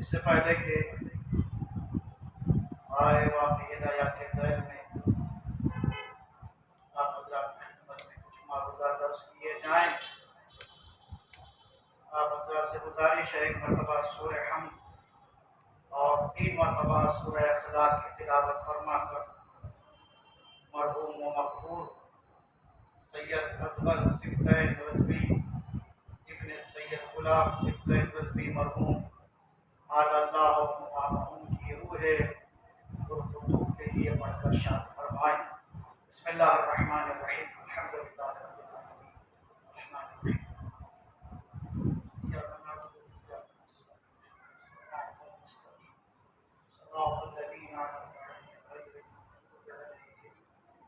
इससे पहले के आए वाफी हिदायत के ज़ैल में आप हज़रात की खिदमत में कुछ मारूज़ात दर्ज किए जाएं। आप हज़रात से गुजारिश है एक मरतबा सूरह हमद और 3 मरतबा सूरह इखलास की तिलावत फरमाकर मरहूम व मग़फ़ूर सैयद अज़हर सिब्तैन रज़वी इब्न सैयद गुलाम सिब्तैन रज़वी मरहूम अल्लाह की रूह के लिए पढ़कर शाद फरमाए। बिस्मिल्लाहिर्रहमानिर्रहीम अल्हम्दुलिल्लाह रब्बिल आलमीन अर्रहमानिर्रहीम इय्याका नअबुदु व इय्याका नस्तईन सिरातल लज़ीना अनअमता अलैहिम गैरिल मग़्दूबि अलैहिम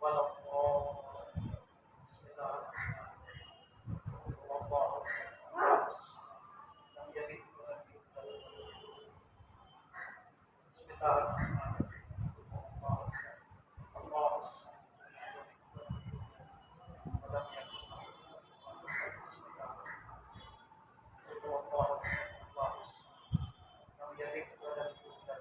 वलद्दाल्लीन बिस्मिल्लाहिर्रहमानिर्रहीम वल्लाहु अहद लम यलिद व lam yulad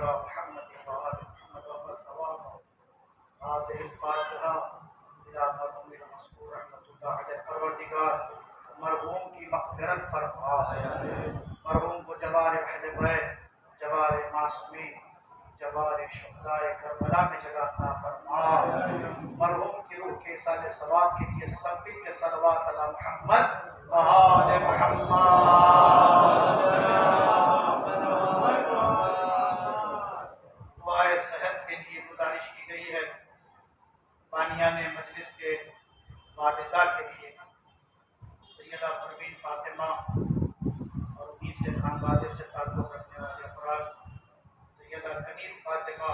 अला मुहम्मद व आलि मुहम्मद व सल्लल्लाहु हादिहिल फातिहा इला मरहूमिल मज़कूर रहमतुल्लाह अलैहि। परवरदिगार मरहूम की मग़फ़िरत फरमा, मरहूम को जवार अहले बैत, जवार मासूमीन, जवार शुहदाए करबला में जगह अता फरमा। मरहूम की रूह के साले सवाब के लिए सभी के सलवात अला मुहम्मद व आलि मुहम्मद। दुआए सेहत के लिए गुजारिश की गई है। बानियान मजलिस के वालिदा के लिए सैयदा परवीन फातिमा और उन्हीं से खानवादे से ताल्लुक़ रखने वाले अफराद सैयदा कनीज़ फातिमा,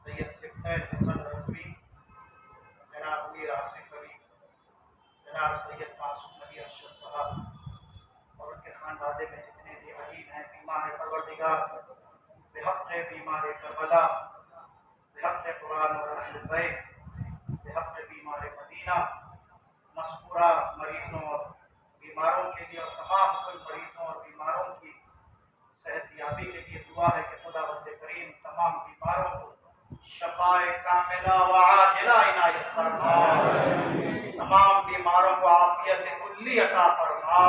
सैयद सिब्तैन हसन रज़वी, जनाब मीर आसिफ अली, जनाब सैयद मासूम अली अरशद साहब और उनके खानवादे में जितने भी अजीज हैं, बीमार परवरदिगार बेहक़ बीमार करबला, बेहक़ कुरान और अहले बैत, बेहक़ बीमार मदीना, मज़कूरा मरीज़ों और बीमारों के लिए और तमाम कुल मरीज़ों और बीमारों की सेहतयाबी के लिए दुआ है कि खुदावंद करीम तमाम बीमारों को शफ़ाए कामिला व आजिला इनायत फरमा, तमाम बीमारों को आफ़ियत कुल्ली अता फरमा,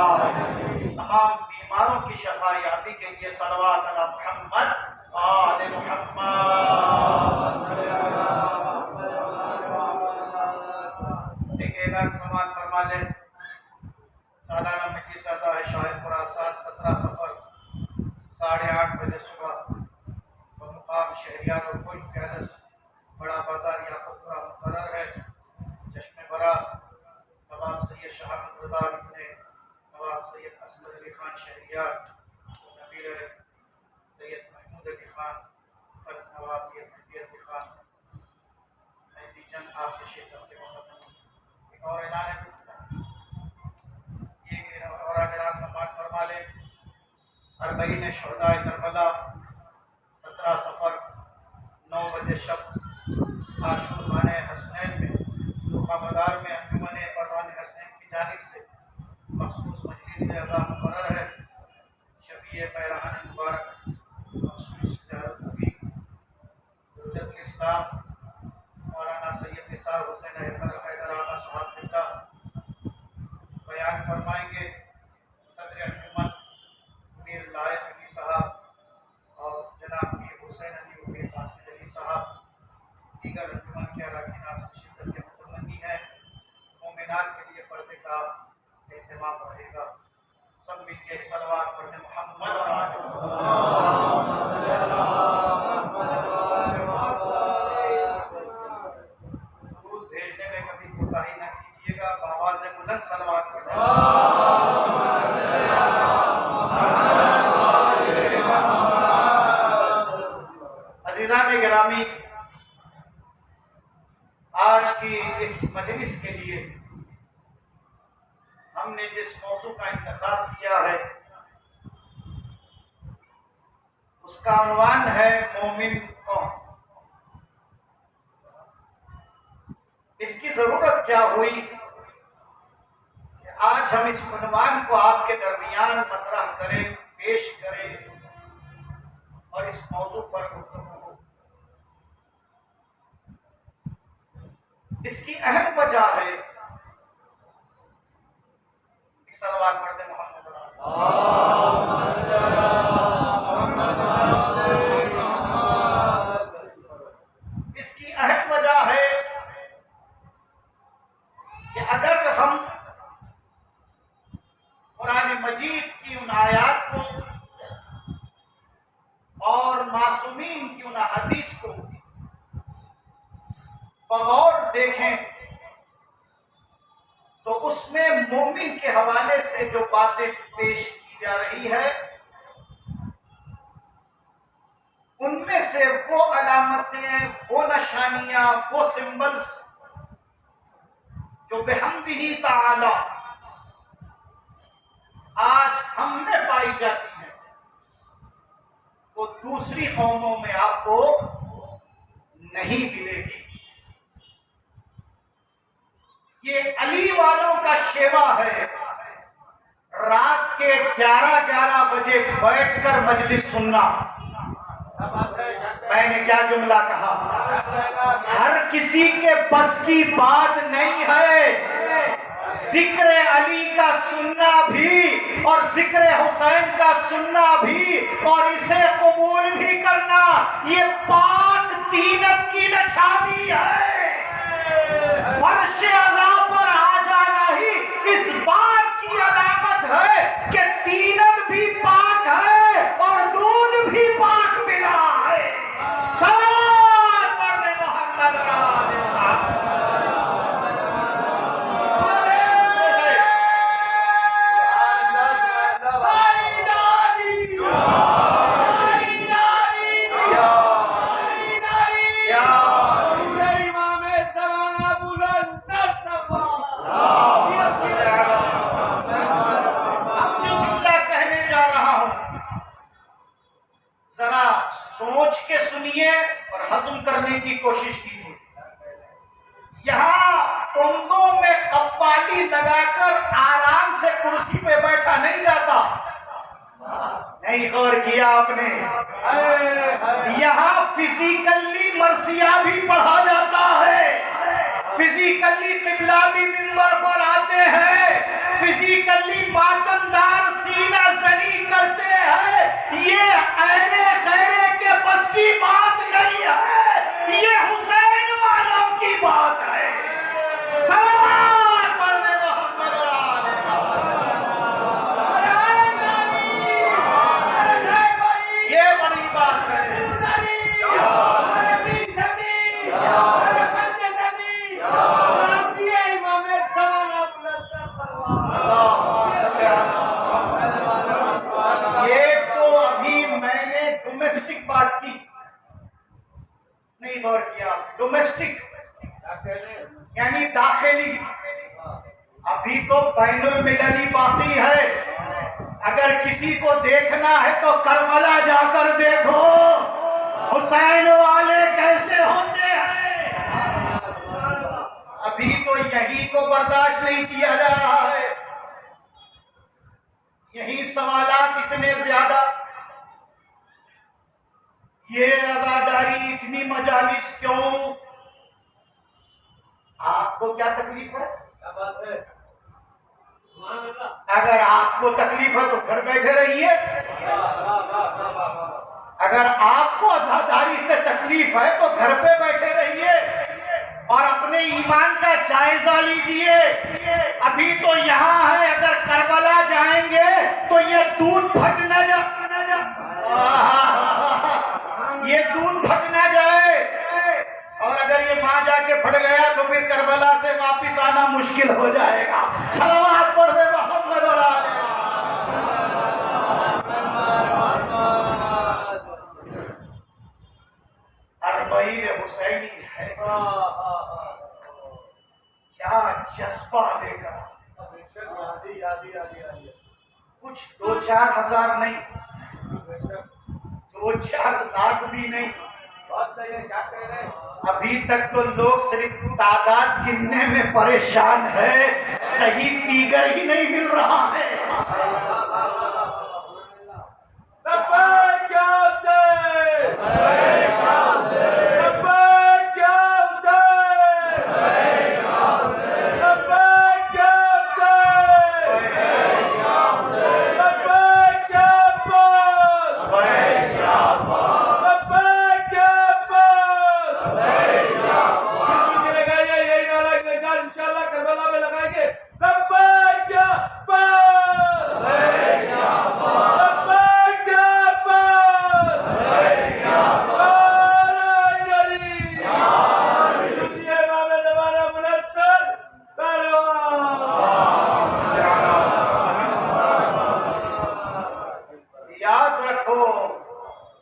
तमाम बीमारों की शफ़ायाबी के लिए सलवात अला मुहम्मद आले मुहम्मद। एक ऐलान समाज फरमा ले। सालाना मजलिस अता है शाहिदपुरा 17 सफ़र 8:30 बजे सुबह मुकाम शहरियार और पुल कैलस बड़ा बाजार याकुतपुरा मुकर्रर है। चश्मे बरास नवाब सैयद शहाबत रज़ा इब्ने नवाब सैयद असमद अली खान शहरियार, नबीर सैयद महमूद अली खान, खल्फ नवाब मीर मेहदी अली खान मेहदी जन आपसे शिरकत के मुक़द्दम। एक और ऐलान है, ये और अगर समाज फरमा ले। अरबईन शुहदाए करबला 17 सफ़र 9 बजे शब आशूर खाने हसनैन में मदार में अंजुमन परवान हसनैन की जानिब से मखसूस मजलिस से अज़ा मुक़र्रर है। शबीए पैरान मुबारक मखसूस ज़ियारत हुई। हुज्जतुल इस्लाम मौलाना सैयद निसार हुसैन हैदर आगा साहब जिंदा बयान फरमाएंगे। सदर अंजुमन मीर लायक अली साहब और जनाब मीर हुसैन अली मीर नासिर अली साहब दीगर अंजुमन के अरकान आपसे शिरकत के मुतमन्नी है। मोमिनात के लिए पर्दे का एहतमाम रहेगा। सब मिलकर एक सलवात पढ़ने मुहम्मद और दूध भेजने में कभी कोताही न कीजिएगा। आवाज़ बुलंद सलवात पढ़ने। अज़ीज़ान गिरामी, आज की इस मजलिस के लिए हमने जिस मौजू का इंतखाब किया है उसका उन्वान है मोमिन कौन। इसकी जरूरत क्या हुई कि आज हम इस उन्वान को आपके दरमियान मतरह करें, पेश करें और इस मौजू पर गुफ्तगू हो। इसकी अहम वजह है सलवात पढ़ते मोहम्मद। इसकी अहम वजह है कि अगर हम कुरान मजीद की उन आयात को और मासूमीन की उन हदीस को बगौर देखें तो उसमें मोमिन के हवाले से जो बातें पेश की जा रही है उनमें से वो अलामतें, वो निशानियां, वो सिंबल्स जो बिहम्दिही ताला आज हम में पाई जाती हैं वो दूसरी कौमों में आपको नहीं मिलेगी। ये अली वालों का शेवा है। रात के 11-11 बजे बैठकर मजलिस सुनना, मैंने क्या जुमला कहा? हर किसी के बस की बात नहीं है। जिक्र अली का सुनना भी और जिक्र हुसैन का सुनना भी और इसे कबूल भी करना, ये पाक तीनत की निशानी है। फर्श अज़ा पर आ जाना ही इस बात की अलामत है कि तीनत भी पाक है और दूध भी पाक मिला है। सलावत पढ़ने मोहम्मद सोच के सुनिए और हजम करने की कोशिश कीजिए। यहाँ टोंगों में कव्वाली लगाकर आराम से कुर्सी पे बैठा नहीं जाता। नहीं गौर किया आपने? यहाँ फिजिकली मरसिया भी पढ़ा जाता है, फिजिकली किबला भी मिंबर पर आते हैं, फिजिकली मातमदार सीना जनी करते हैं। ये ऐरे गैरे के बस की बात नहीं है, ये हुसैन वालों की बात है। सलावत पढ़ने मोहम्मद ये बड़ी बात है। डोमेस्टिक बात की, नहीं गौर किया? डोमेस्टिक यानी दाखिली। अभी तो बैनुल मिलनी बाकी है। अगर किसी को देखना है तो करबला जाकर देखो, हुसैन वाले कैसे होते हैं। अभी तो यही को बर्दाश्त नहीं किया जा रहा है। यही सवालात इतने ज्यादा, ये आजादारी, इतनी मजालिस क्यों? आपको क्या तकलीफ है? क्या बात है? अगर आपको तकलीफ है तो घर बैठे रहिए। अगर आपको आजादारी से तकलीफ है तो घर पे बैठे रहिए और अपने ईमान का जायजा लीजिए। अभी तो यहाँ है, अगर करबला जाएंगे तो ये दूध फट न जाए, ये दूध फट ना जाए। और अगर ये मां जाके फट गया तो फिर करबला से वापिस आना मुश्किल हो जाएगा। सलावत पढ़ दे मोहम्मद और आले। अरबईन हुसैनी है, क्या जज्बा लेकर। कुछ 2-4 हजार नहीं, 2-4 लाख भी नहीं। बहुत सही है, क्या कह रहे हैं? अभी तक तो लोग सिर्फ तादाद गिनने में परेशान है, सही फिगर ही नहीं मिल रहा है।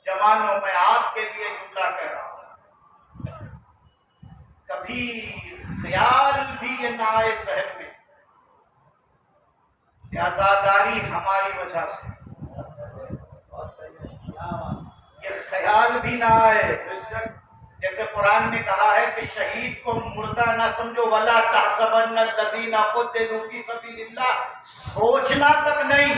जवानों में आपके लिए जुमला कह रहा हूं, कभी ख्याल भी ये ना आए जहन में कि आजादारी हमारी वजह से, ये ख्याल भी ना आए। जैसे कुरान ने कहा है कि शहीद को मुर्दा ना समझो, वला तहसबन्ना लदीना कुतिलू फी सबीलिल्लाह, सोचना तक नहीं।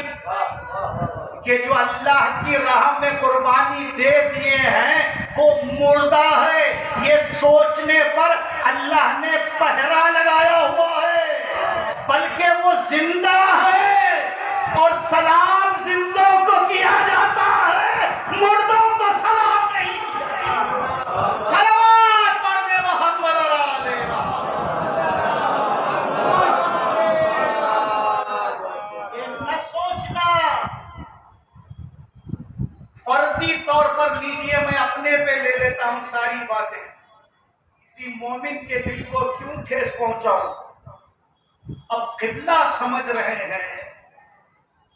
कि जो अल्लाह की राह में कुर्बानी दे दिए हैं वो मुर्दा है, ये सोचने पर अल्लाह ने पहरा लगाया हुआ है, बल्कि वो जिंदा है और सलाम जिंदों को किया जाता है, मुर्दों को सलाम नहीं किया। सलावत पढ़ दे मोहम्मद और आले मोहम्मद। ये न सोचना, फर्दी तौर पर लीजिए, मैं अपने पे ले लेता हूं सारी बातें, किसी मोमिन के दिल को क्यों ठेस पहुंचाऊं। अब किबला समझ रहे हैं,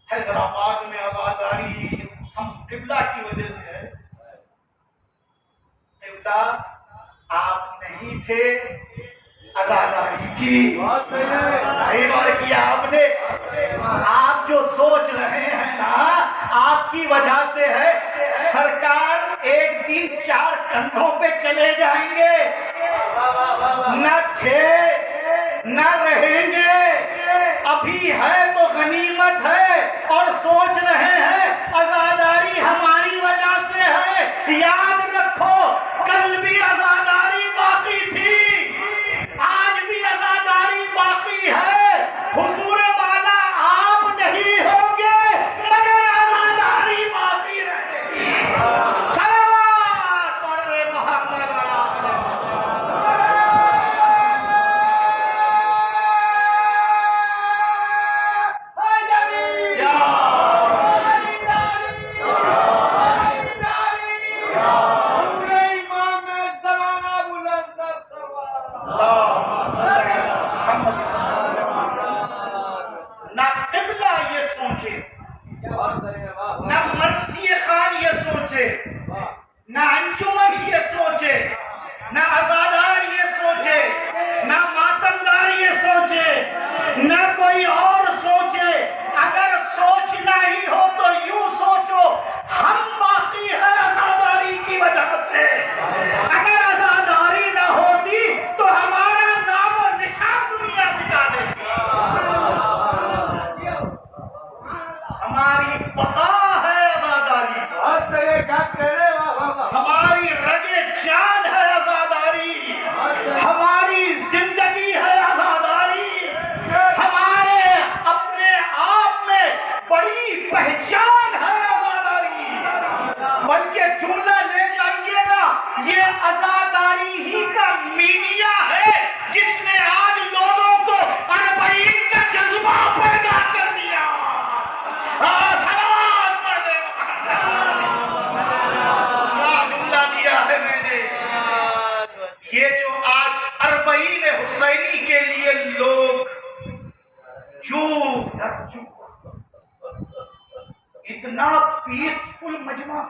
हैदराबाद में आबादारी हम किबला की वजह से है। किबला आप नहीं थे, आजादारी थी। एक बार किया आपने। आप जो सोच रहे हैं ना, आपकी वजह से है। सरकार एक दिन 4 कंधों पे चले जाएंगे, न थे न रहेंगे, अभी है तो गनीमत है और सोच रहे हैं आजादारी हमारी वजह से है। याद रखो, कल भी आजादारी बाकी थी, आज भी आजादारी बाकी है। हुजूर वाला आप नहीं होंगे मगर आजादारी बाकी रहेगी। सलावत पढ़ दे मोहम्मद। ना मर्सी खान ये सोचे, ना अंजुमन ये सोचे, ना आजादार ये सोचे, ना मातमदार ये सोचे, ना कोई और सोचे। अगर सोचना ही हो तो यूं सोचो, हम बाकी है आजादारी की वजह से। अगर आजादारी ना होती तो हमारा नाम और निशान दुनिया मिटा देती। हमारी बका है आजादारी, हमारी रगे जान है आजादारी, हमारी जिंदगी है आजादारी, हमारे अपने आप में बड़ी पहचान है आजादारी। बल्कि जुमला ले जाइएगा, ये आजादारी ही का मीडिया है जिसने आज लोगों को अरबईन का जज्बा पैदा कर दिया। सलावत पढ़ दे। क्या जुमला दिया है मैंने। ये जो आज अरबईन हुसैनी के लिए लोग चूक दर चूक, इतना पीसफुल मजमा,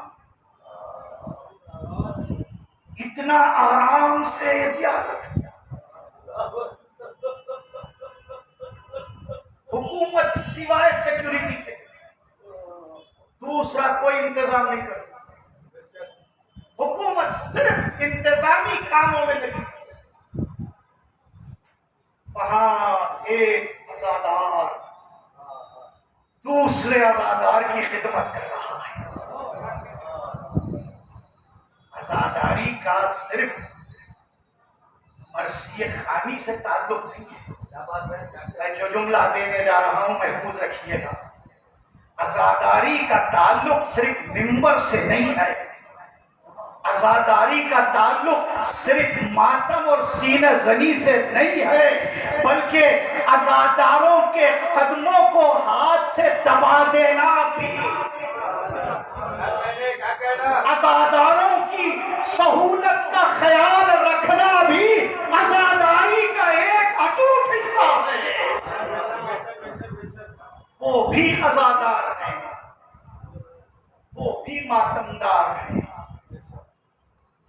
इतना आराम से जियारत, हुकूमत सिवाय सिक्योरिटी के दूसरा कोई इंतजाम नहीं करती। हुकूमत सिर्फ इंतजामी कामों में लगी। वहां एक आजादार दूसरे आजादार की खिदमत कर रहा है। आजादारी का सिर्फ मर्सी खानी से ताल्लुक नहीं है। मैं जो जुमला देने जा रहा हूं महफूज रखिएगा। आजादारी का ताल्लुक सिर्फ मिंबर से नहीं है, आजादारी का ताल्लुक सिर्फ मातम और सीना जनी से नहीं है, बल्कि आजादारों के कदमों को हाथ से दबा देना भी, आजादारों की सहूलत का ख्याल रखना भी आजादारी का एक अटूट हिस्सा है। वो भी आजादार है, वो भी मातमदार है,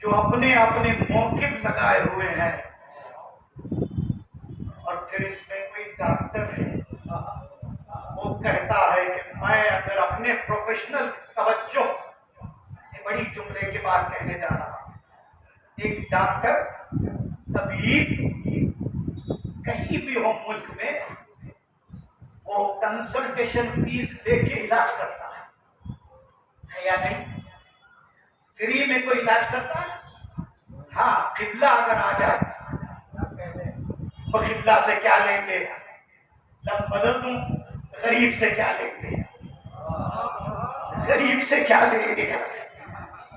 जो अपने अपने मौकिब लगाए हुए हैं। और फिर इसमें कोई डॉक्टर है, वो कहता है कि मैं अगर अपने प्रोफेशनल तवज्जो, ये बड़ी जुमले के बाद कहने जा रहा हूं। एक डॉक्टर तबीब कहीं भी हो मुल्क में, वो कंसल्टेशन फीस लेके इलाज करता है। है या नहीं? फ्री में कोई इलाज करता है? हाँ, किबला अगर आ जाए तो किबला से क्या लेंगे? लफ्ज बदल दूं, गरीब से क्या लेंगे? गरीब से क्या लेंगे?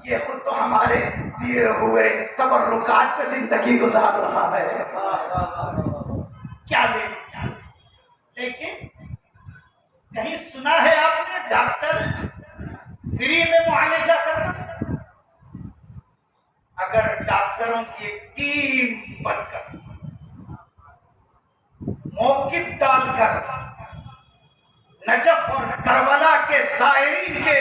ये खुद तो हमारे दिए हुए तबर्रुकात पे जिंदगी गुजार रहा है, क्या लेंगे? लेकिन कहीं सुना है आपने डॉक्टर फ्री में मुआवजा करना? अगर डॉक्टरों की एक टीम बनकर मौकिफ डालकर नजफ और करबला के ज़ायरीन के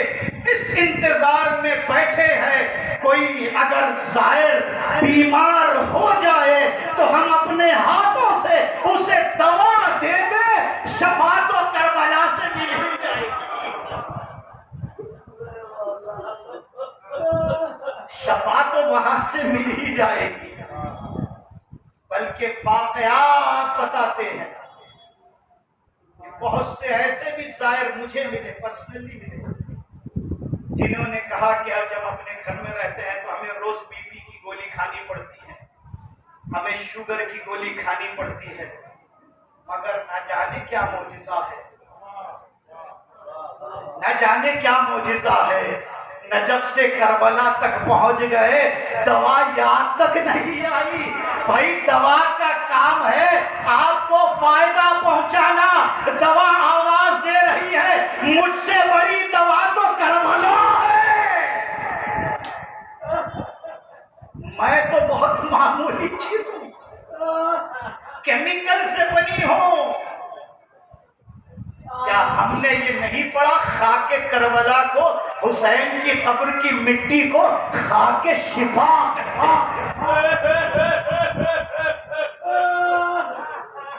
इस इंतजार में बैठे हैं, कोई अगर ज़ायर बीमार हो जाए तो हम अपने हाथों से उसे दवा दे दें, शफा तो करबला से मिल ही जाएगी, शफा तो वहां से मिल ही जाएगी। बल्कि वाक़यात बताते हैं कि बहुत से ऐसे भी शायर मुझे मिले, पर्सनली मिले, जिन्होंने कहा कि अब जब अपने घर में रहते हैं तो हमें रोज बीपी की गोली खानी पड़ती है, हमें शुगर की गोली खानी पड़ती है, मगर न जाने क्या मौजिज़ा है, न जाने क्या मौजिज़ा है। नजफ से करबला तक पहुंच गए, दवा याद तक नहीं आई। भाई दवा का काम है आपको फायदा पहुंचाना, दवा आवाज दे रही है मुझसे बड़ी दवा तो करबला है, मैं तो बहुत मामूली चीज हूं, केमिकल से बनी हूं। क्या हमने ये नहीं पढ़ा, खाके करबला को, हुसैन की कब्र की मिट्टी को खाके शिफा कहते हैं।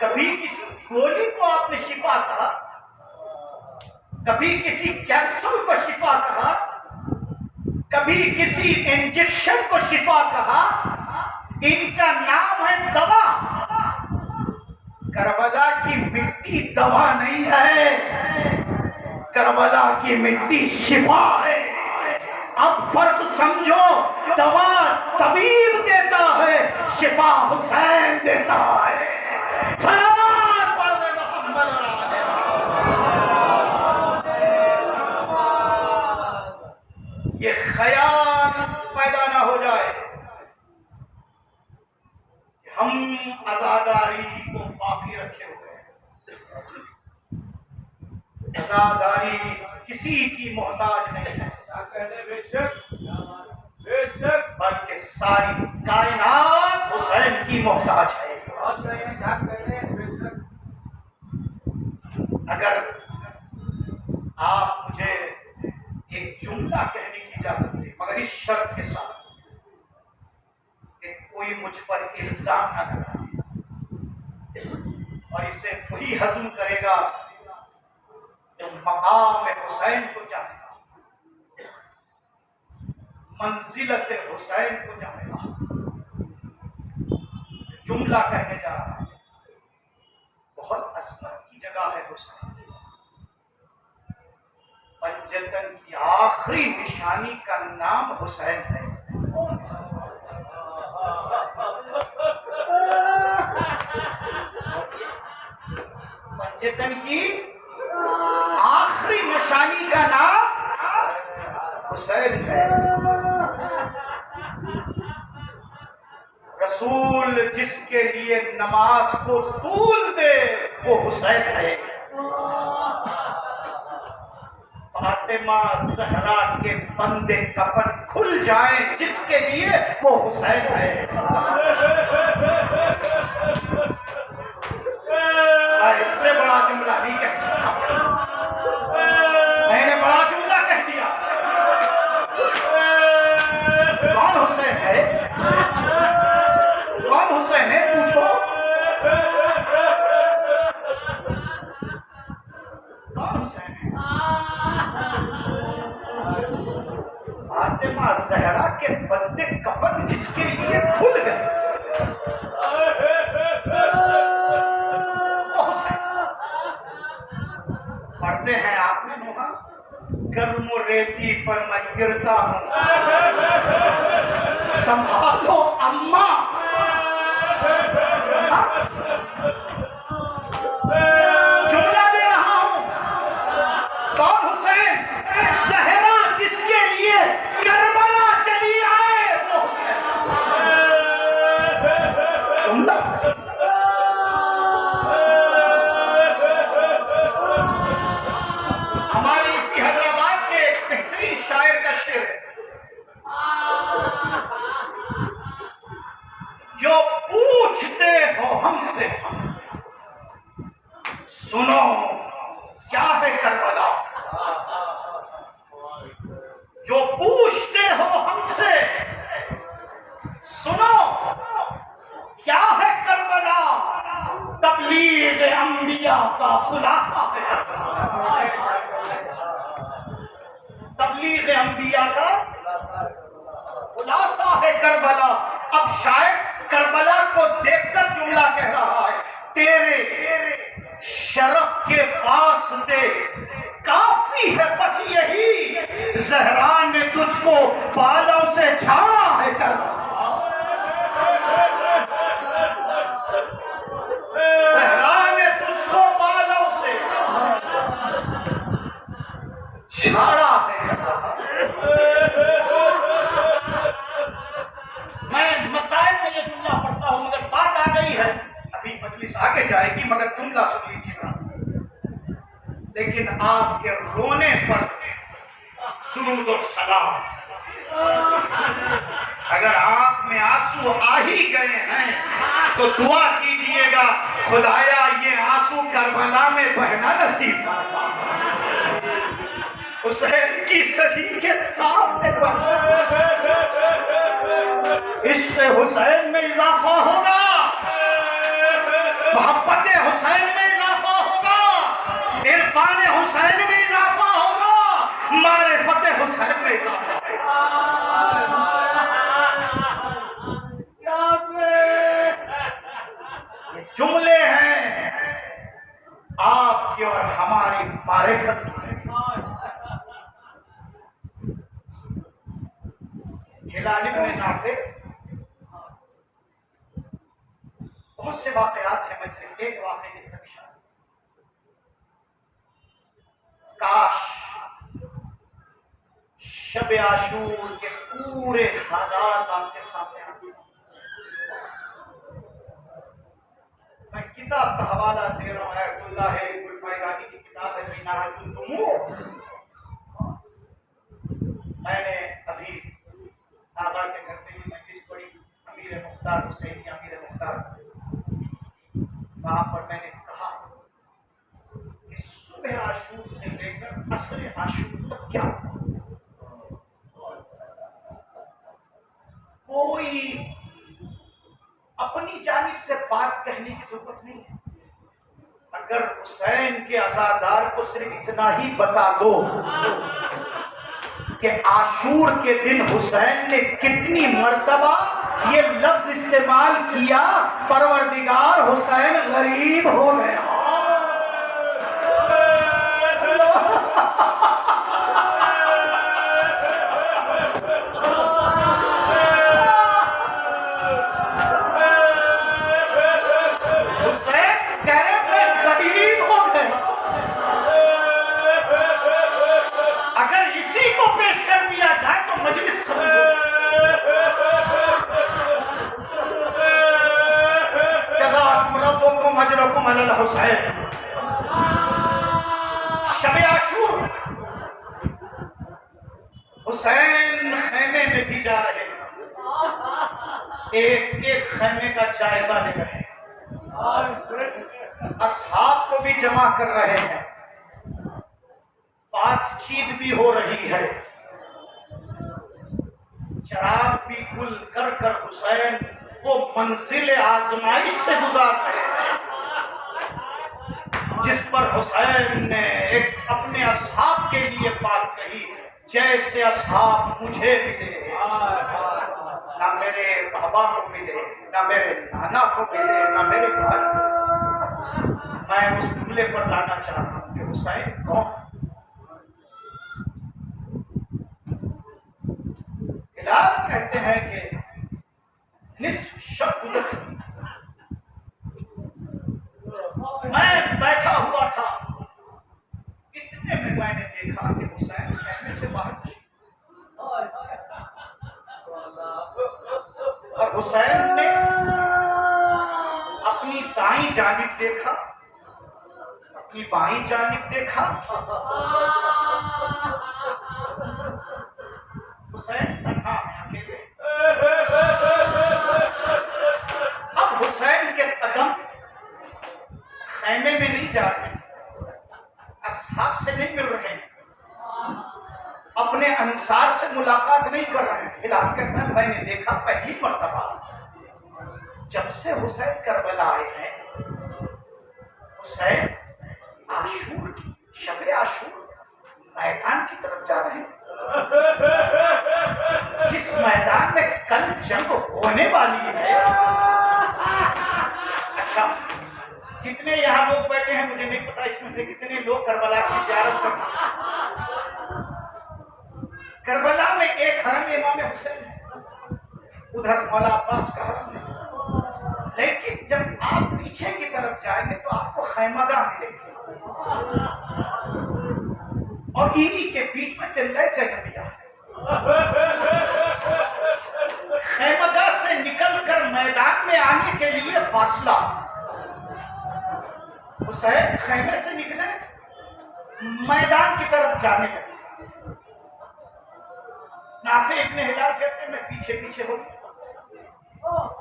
कभी किसी गोली को आपने शिफा कहा, कभी किसी कैप्सूल को शिफा कहा, कभी किसी इंजेक्शन को शिफा कहा? इनका नाम है दवा। करबला की मिट्टी दवा नहीं है, करबला की मिट्टी शिफा है। अब फर्क समझो, दवा तबीब देता है, शिफा हुसैन देता है। सलावत पढ़ मोहम्मद। ये ख्याल पैदा ना हो जाए हम आजादारी को बाकी रखे हुए हैं। आजादारी किसी की मोहताज नहीं है, बेशक बेशक, बल्कि सारी कायनात हुसैन की मोहताज है। अगर आप मुझे एक जुमला कहने की इजाजत दें, मगर इस शर्त के साथ कि कोई मुझ पर इल्जाम न लगाए, और इसे वही हजम करेगा जो मकाम हुसैन को जानेगा, मंजिलत हुसैन को जानेगा। जुमला कहने जा रहा है, बहुत असमत की जगह है हुसैन। पंजतन की आखिरी निशानी का नाम हुसैन है। पंजतन की आखिरी निशानी का नाम हुसैन है। रसूल जिसके लिए नमाज को तूल दे वो हुसैन है। फातिमा ज़हरा के बंदे कफन खुल जाए जिसके लिए वो हुसैन है। इससे बड़ा जुमला नहीं कह सकता, मैंने बड़ा जुमला कह दिया। कौन हुसैन है? कौन हुसैन है पूछो, कौन हुसैन है? फातिमा ज़हरा के बंदे कफन जिसके लिए खुल गए, पढ़ते हैं आपने नोहा, गर्म रेती पर मैं गिरता हूँ, संभालो अम्मा। जुमला दे रहा हूँ, कौन हुसैन? सहरा जिसके लिए करबला चली आए वो हुसैन। जुमला हमारे इसी हैदराबाद के एक बेहतरीन शायर का शेर है, जो पूछते हो हमसे सुनो क्या है करबला, जो पूछते हो हमसे सुनो क्या है करबला, तबलीग अंबिया का खुलासा है करबला, तबलीग अंबिया का खुलासा है करबला। अब शायद करबला को देखकर जुमला कह रहा है, तेरे शरफ के वास्ते काफी है बस यही, ज़हरा ने तुझको बालों से झाड़ा है करबला, ज़हरा ने तुझको बालों से झाड़ा है। मैं मसाइल में ये जुमला पढ़ता हूं, मगर बात आ गई है, अभी मजलिस आगे जाएगी, मगर जुमला सुन लीजिएगा। लेकिन आपके रोने पर दुरूद और सलाम। अगर आंख में आंसू आ ही गए हैं तो दुआ कीजिएगा, खुदाया ये आंसू करबला में बहना नसीब फरमा, हुसैन की सदी के सामने इश्क़ हुसैन में इजाफा होगा, मोहब्बत हुसैन में इजाफा होगा, इरफान हुसैन में इजाफा होगा, मारिफत हुसैन में इजाफा होगा। ये जुमले हैं आपकी और हमारी मारिफत की। हिलाल इब्न नाफे, बहुत से वाकयात हैं, मैं सिर्फ एक वाकये की तरफ इशारा। काश शब आशूर के पूरे हालात आपके सामने आते। मैं किताब का हवाला दे रहा हूँ, अब्दुल्लाह गुलपायगानी की किताब है मिनाजुल दुमूर। मैंने अभी आबा के घर में मजलिस पढ़ी, अमीर मुख्तार हुसैन, अमीर मुख्तार, वहां पर मैंने कहा कि सुबह आशूर से लेकर असर आशूर तक क्या कोई अपनी जानिब से बात कहने की जरूरत नहीं है। अगर हुसैन के अज़ादार को सिर्फ इतना ही बता दो कि आशूर के दिन हुसैन ने कितनी मर्तबा ये लफ्ज इस्तेमाल किया, परवरदिगार हुसैन गरीब हो गया। हुसैन कह रहे मैं गरीब हो गया। अगर इसी को पेश कर दिया जाए तो मजलिस खत्म हो। रब्बुकुम अजरकुम अलल हुसैन। शब आशूर हुसैन खैमे में भी जा रहे हैं, एक एक खैमे का जायजा ले रहे हैं, असहाब को भी जमा कर रहे हैं, बातचीत भी हो रही है, चराग भी गुल कर कर हुसैन वो मंजिल आजमाइश से गुजार रहे हैं जिस पर हुसैन ने एक अपने असहाब के लिए बात कही, जैसे असहाब मुझे मिले, ना मेरे बाबा को मिले, ना मेरे नाना को मिले, ना मेरे भाई को। मैं उस जुमले पर लाना चाह रहा हूँ कि हुसैन कौन, हिलाल कहते हैं कि निस्फ शब गुजर चुकी, मैं बैठा हुआ था, इतने में मैंने देखा कि हुसैन कहने से बाहर, और हुसैन ने अपनी दाईं जानिब देखा, अपनी बाईं जानिब देखा, हुसैन तन्हा अकेले। अब हुसैन के कदम खैमे में नहीं जा रहे, असहाब से नहीं मिल रहे, अपने अंसार से मुलाकात नहीं कर रहे हैं। हिलाल कहता है मैंने देखा पहली मर्तबा जब से हुसैन करबला आए हैं, हुसैन आशूर की शब आशूर मैदान की तरफ जा रहे हैं, जिस मैदान में कल जंग होने वाली है। अच्छा, जितने यहाँ लोग बैठे हैं मुझे नहीं पता इसमें से कितने लोग करबला की ज़ियारत कर चुके हैं। करबला में एक हरम इमाम हुसैन है, उधर मौला अब्बास का हरम है, लेकिन जब आप पीछे की तरफ जाएंगे तो आपको खैमगाह मिलेगी, और इन्हीं के बीच में तिल्ले से नबिया है। खैमगाह से निकलकर मैदान में आने के लिए फासला, हुसैन खैमे से निकले मैदान की तरफ जाने लगे। नाफे इब्ने हिलाल कहते हैं मैं पीछे पीछे हो,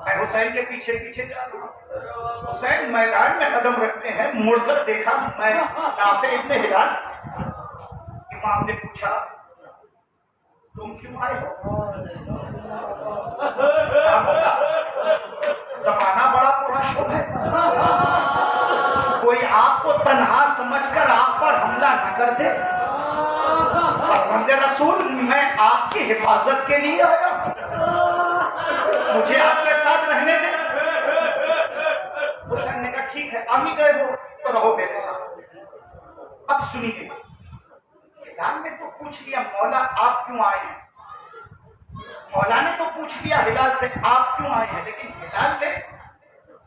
मैं हुसैन के पीछे पीछे जा रहा हूँ। हुसैन मैदान में कदम रखते हैं, मुड़कर देखा मैं नाफे इब्ने हिलाल। इमाम ने पूछा तुम क्यों आए हो? जमाना बड़ा पुराशो है, कोई आपको तन्हा समझकर आप पर हमला न कर दे। फर्जंदे रसूल मैं आपकी हिफाजत के लिए आया, मुझे आपके साथ रहने दे। हुसैन ने कहा ठीक है, आ ही गए हो तो रहो मेरे साथ। अब सुनिए, हिलाल ने तो पूछ लिया मौला आप क्यों आए हैं, मौला ने तो पूछ लिया हिलाल से आप क्यों आए हैं, लेकिन हिलाल ने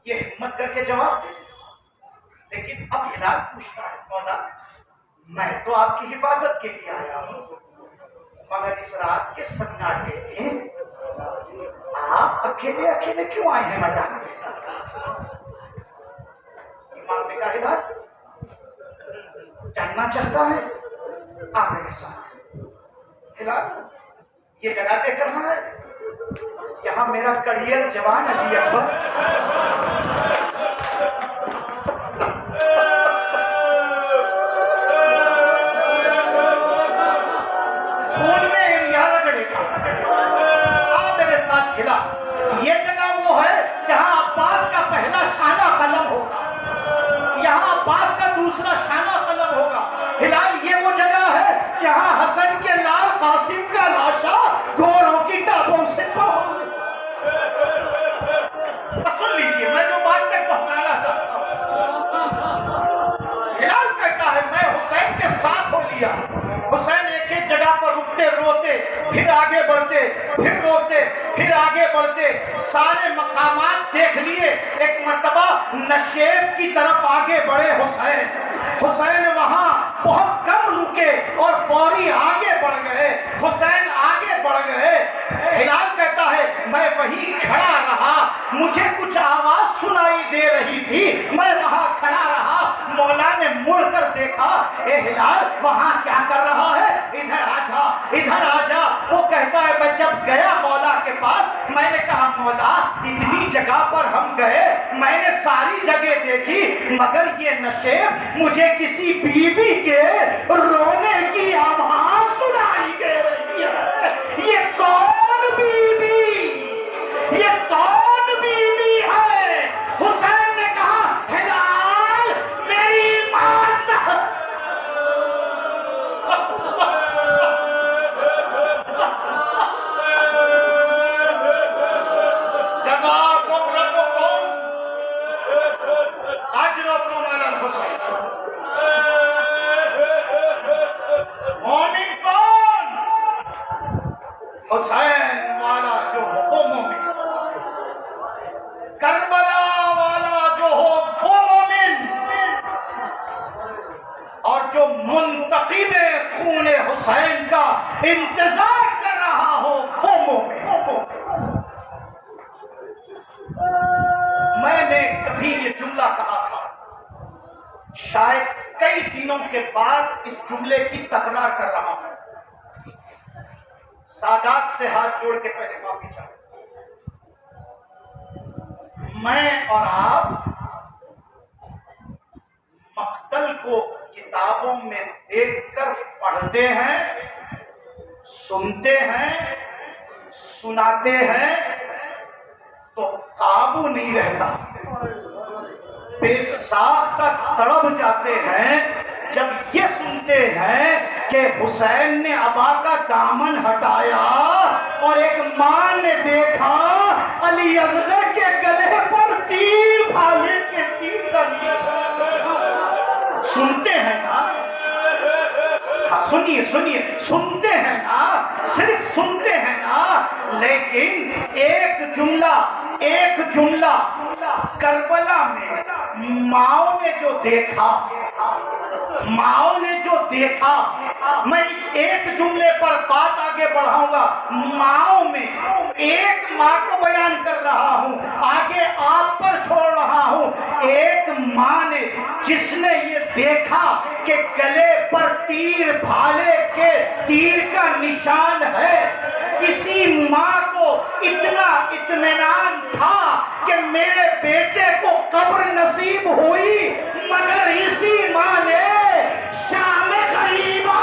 ये हिम्मत करके जवाब दे दिया। लेकिन अब हिलाल पूछता है मौला मैं तो आपकी हिफाजत के लिए आया हूं, मगर इस रात के सन्नाटे में आप अकेले अकेले क्यों आए हैं मैदान में? इमाम ने कहा हिलाल जानना चाहता है, आ मेरे साथ। हिलाल ये जगह देख रहा है, यहां मेरा करियर जवान अली अकबर खून में एरिया रगड़ेगा। आ मेरे साथ हिलाल, ये जगह वो है जहां अब्बास का पहला शाना कलम होगा, यहाँ अब्बास का दूसरा शाना कलम होगा। हिलाल ये वो जगह है जहां हसन के लाल कासिम का लाशा घोड़ों की टापों से सुन लीजिए मैं जो बात तक पहुंचाना चाहता हूं। हिलाल कहता है मैं हुसैन के साथ हो लिया। हुसैन एक एक जगह पर रुकते रोते, फिर आगे बढ़ते, फिर रोते, फिर आगे बढ़ते, सारे मकामात देख लिए। एक मर्तबा नशेब की तरफ आगे बढ़े हुसैन, हुसैन वहां बहुत कम रुके और फौरी आगे बढ़ गए। हुसैन आगे बढ़ गए, हिलाल कहता है मैं वहीं खड़ा रहा, मुझे कुछ आवाज सुनाई दे रही थी, मैं वहां खड़ा रहा। मौला ने मुड़कर देखा, ए हिलाल वहां क्या कर रहा है, इधर आ जा, इधर आ जा। वो कहता है मैं जब गया मौला के पास, मैंने कहा मौला इतनी जगह पर हम गए, मैंने सारी जगह देखी, मगर ये नशेब मुझे किसी बीबी के रोने की आवाज सुनाई दे रही है। ये कौन बीबी, ये कौन बीबी है? हुसैन ने कहा हिलाल मेरी मां जज़ाकुम रब्बुकुम अजरकुम अलल हुसैन। हुसैन का इंतजार कर रहा हो वो मोमिन। मैंने कभी ये जुमला कहा था, शायद कई दिनों के बाद इस जुमले की तकरार कर रहा हूं। सादात से हाथ जोड़ के पहले माफी चाहूं। मैं और आप मक्तल को किताबों में देखकर पढ़ते हैं, सुनते हैं, सुनाते हैं तो काबू नहीं रहता, बेसाख्ता तड़प जाते हैं जब ये सुनते हैं कि हुसैन ने अबा का दामन हटाया और एक मां ने देखा अली असगर के गले पर तीर भाले के तीर कर। सुनते हैं ना? हाँ, सुनिए सुनिए, सुनते हैं ना, सिर्फ सुनते हैं ना, लेकिन एक जुमला करबला में माओ ने जो देखा, मैं इस एक जुमले पर बात आगे बढ़ाऊंगा। माओ में एक माँ को बयान कर रहा हूं, आगे आप पर छोड़ रहा हूं। एक माँ ने जिसने ये देखा कि गले पर तीर भाले के तीर का निशान है, इसी माँ को इतना इत्मीनान था कि मेरे बेटे को कब्र नसीब हुई, मगर इसी माँ ने शाम गरीबा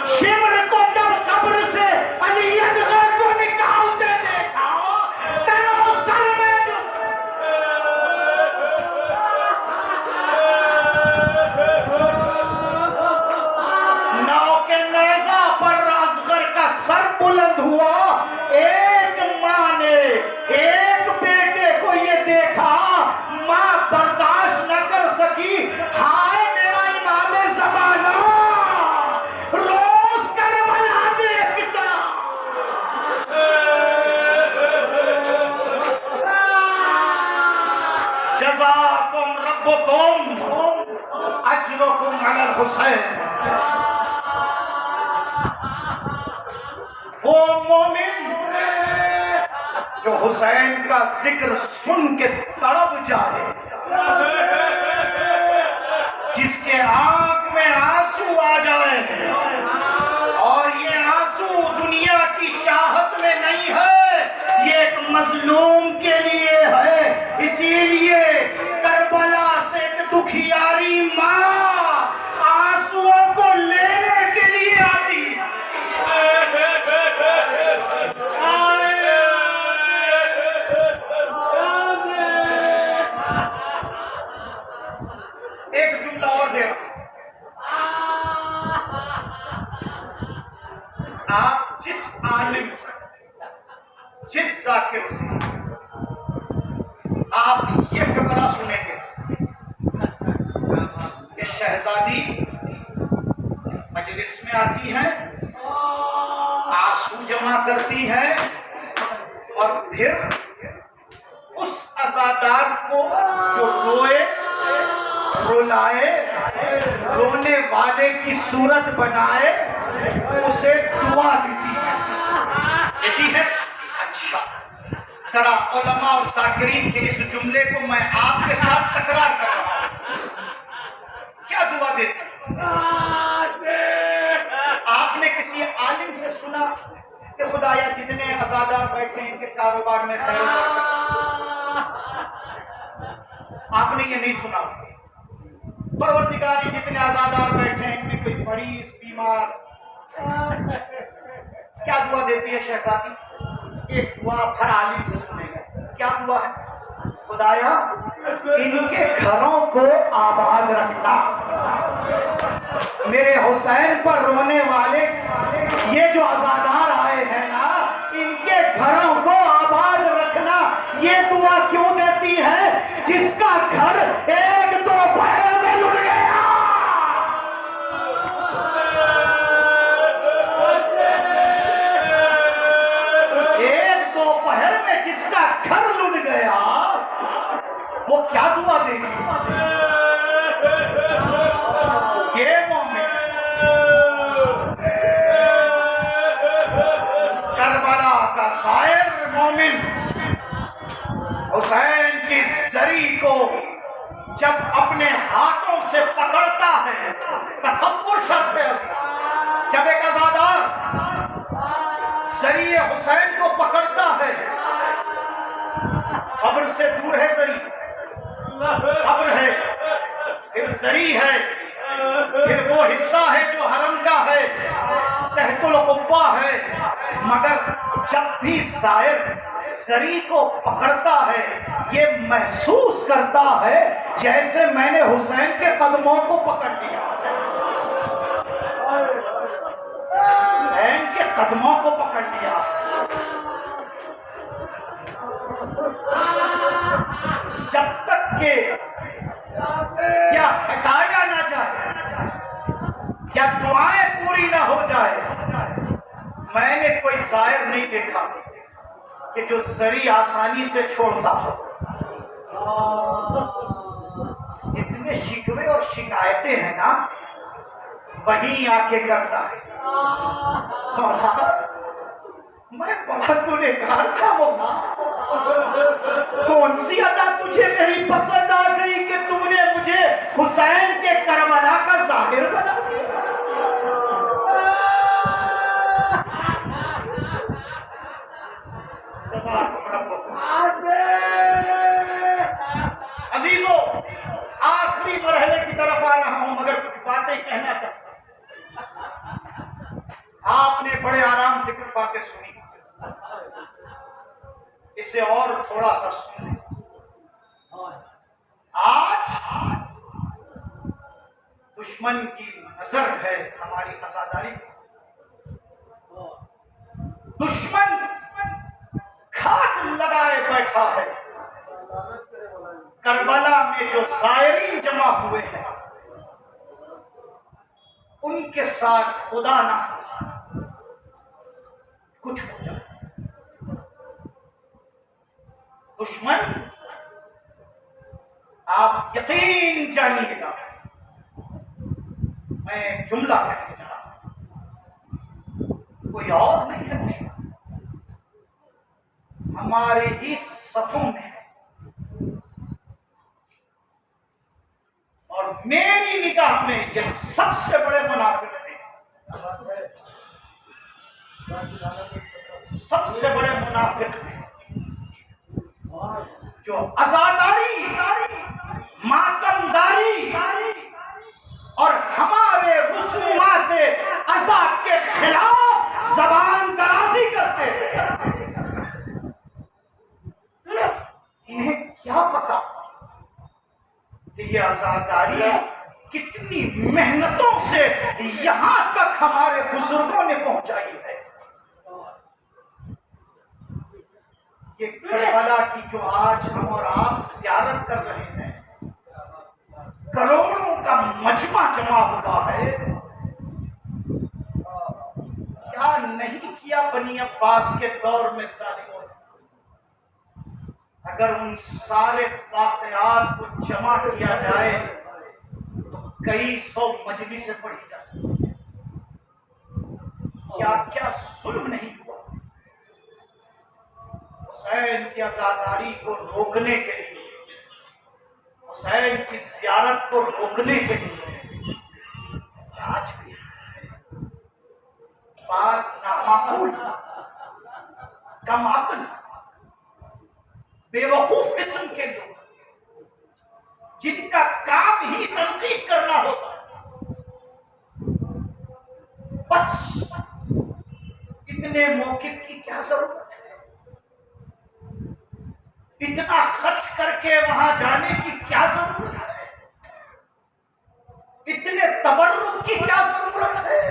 शिमर को जब कब्र से अली असगर को निकालते देखा, तनो सर में जो नाव के नेज़ा पर असगर का सर बुलंद हुआ। एक माँ ने एक बेटे को ये देखा, माँ बर्दाश्त न कर सकी, हाय मेरा इमाम ज़माना रोज करबला देखता। जज़ाकुम रब्बुकुम अजरुकुम अलल हुसैन। वो मोमिन जो हुसैन का जिक्र सुन के तड़प जाए, जिसके आंख में आंसू आ जाए, और ये आंसू दुनिया की चाहत में नहीं है, ये एक मजलूम के लिए है। इसीलिए करबला से एक दुखियारी माँ आंसुओं को लेने के लिए आती। एक जुमला और दे रहा, आप जिस आलिम से, जिस जाकिर से आप ये फकरा सुनेंगे कि शहजादी मजलिस में आती है, आंसू जमा करती है और फिर उस अज़ादार को जो रोए, रुलाए, रोने वाले की सूरत बनाए, उसे दुआ देती है। अच्छा, जरा उलमा और साकिरीन के इस जुमले को मैं आपके साथ तकरार कर रहा हूं। क्या दुआ देती है? आपने किसी आलिम से सुना कि खुदाया जितने अज़ादार बैठे इनके कारोबार में खैर? आपने ये नहीं सुना। परवरदिगारी जितने आज़ादार बैठे हैं इनमें कोई मरीज बीमार, क्या दुआ देती है शहजादी? एक दुआ हर आलिम से सुनेगा। क्या दुआ है? खुदाया इनके घरों को आबाद रखना, मेरे हुसैन पर रोने वाले ये जो अज़ादार आए हैं ना, इनके घरों को आबाद रखना। ये दुआ क्यों देती है? जिसका घर एक दोपहर में लुट गया, एक दोपहर में जिसका घर लुट गया, वो क्या दुआ देगी? ये मोमिन है, तसव्वुर शर्त है उसका। जब एक आजादार जरिए हुसैन को पकड़ता है, कब्र से दूर है जरी, कब्र है, फिर जरी है, फिर वो हिस्सा है जो हरम का है, तहतुल कुब्बा है, मगर जब भी साहिर जरी को पकड़ता है ये महसूस करता है जैसे मैंने हुसैन के कदमों को पकड़ लिया, हुसैन के कदमों को पकड़ लिया। जब तक के या हटाया ना जाए या दुआएं पूरी ना हो जाए, मैंने कोई शायर नहीं देखा कि जो जरी आसानी से छोड़ता हो। जितने शिकवे और शिकायतें हैं ना वही आके करता है। मैं बड़ा गुनहगार था मौला, कौन सी अदा तुझे मेरी पसंद आ गई कि तूने मुझे हुसैन के करबला का जाहिर बना दिया। अजीजों, आखिरी मरहले की तरफ आ रहा हूं मगर कुछ बातें कहना चाहता हूं। आपने बड़े आराम से कुछ बातें सुनी, इसे और थोड़ा सा सुन। आज दुश्मन की नजर है हमारी आजादारी पर। दुश्मन घात लगाए बैठा है। करबला में जो सायरीन जमा हुए हैं उनके साथ खुदा ना कुछ हो जाए। दुश्मन, आप यकीन जानिएगा, मैं जुमला कहने जा रहा हूं, कोई और नहीं है दुश्मन, हमारे ही सफों में है। और मेरी निगाह में ये सबसे बड़े मुनाफिक हैं, सबसे बड़े मुनाफिक हैं जो आजादारी, मातमदारी और हमारे रुसूमात अज़ा के खिलाफ ज़बान दराजी करते हैं। इन्हें क्या पता कि ये आजादारी कितनी मेहनतों से यहां तक हमारे बुजुर्गों ने पहुंचाई है। ये करबला की जो आज हम और आप ज़ियारत कर रहे हैं, करोड़ों का मजमा जमा हुआ है। क्या नहीं किया बनी अब्बास के दौर में सालियों ने। अगर उन सारे वाक़यात को जमा किया जाए तो कई सौ मजलिसें पढ़ी जा सकती हैं। क्या क्या जुल्म नहीं हुआ। हुसैन की आजादारी को रोकने के लिए, हुसैन की ज़ियारत को रोकने के लिए आज भी पास नामाकूल, कमाकल, बेवकूफ किस्म के लोग जिनका काम ही तनकीद करना होता है, बस इतने मौक़िफ़ की क्या जरूरत है। इतना खर्च करके वहां जाने की क्या जरूरत है। इतने तबर्रुक की क्या जरूरत है।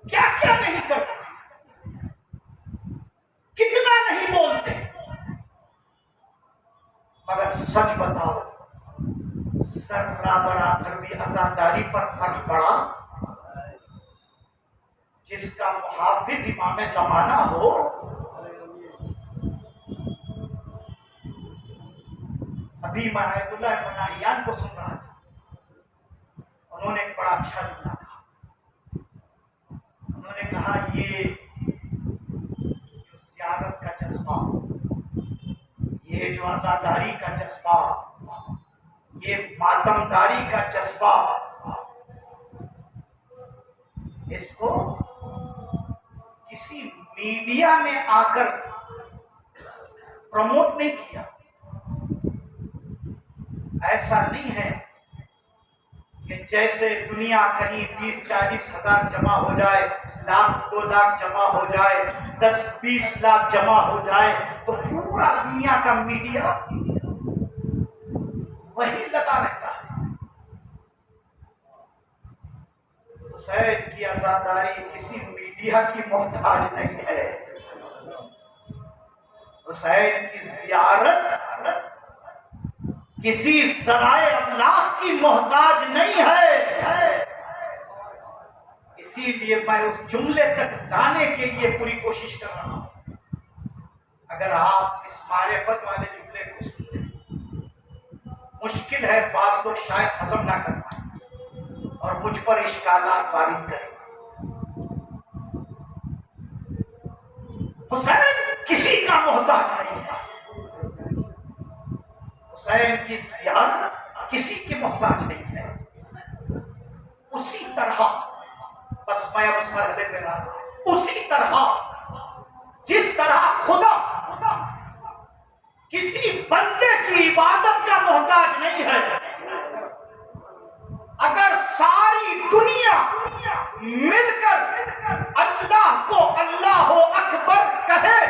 क्या क्या नहीं करते, कितना नहीं बोलते। मगर सच बताओ, जर्रा बराबर भी आजादारी पर फर्क पड़ा। जिसका मुहाफिज इमाम ज़माना हो, अभी मैं आयतुल्लाह इब्न नहियान को सुन रहा था, उन्होंने एक बड़ा अच्छा जुमला कहा। उन्होंने कहा ये जो ज़ियारत का जज्बा, ये जो आज़ादारी का जज्बा, ये मातमदारी का जज्बा, इसको किसी मीडिया ने आकर प्रमोट नहीं किया। ऐसा नहीं है कि जैसे दुनिया कहीं 20-40 हजार जमा हो जाए, 1-2 लाख जमा हो जाए, 10-20 लाख जमा हो जाए तो पूरा दुनिया का मीडिया वही लगा रहता है। हुसैन की आजादारी किसी मीडिया की मोहताज नहीं है। हुसैन की जियारत किसी ज़राए अब्लाग की मोहताज नहीं है। इसीलिए मैं उस जुमले तक लाने के लिए पूरी कोशिश कर रहा हूं। अगर आप इस मारिफत वाले जुमले को सुन लें, मुश्किल है, बाज़ लोग शायद हजम ना कर पाए और मुझ पर इश्कालात वारिद करें। हुसैन किसी का मोहताज नहीं है। हुसैन की ज़ियारत किसी की मोहताज नहीं है। उसी तरह, बस मैं अब उस मरहले पे रहा, उसी तरह जिस तरह खुदा किसी बंदे की इबादत का मोहताज नहीं है। अगर सारी दुनिया मिलकर अल्लाह को अल्लाह अकबर कहे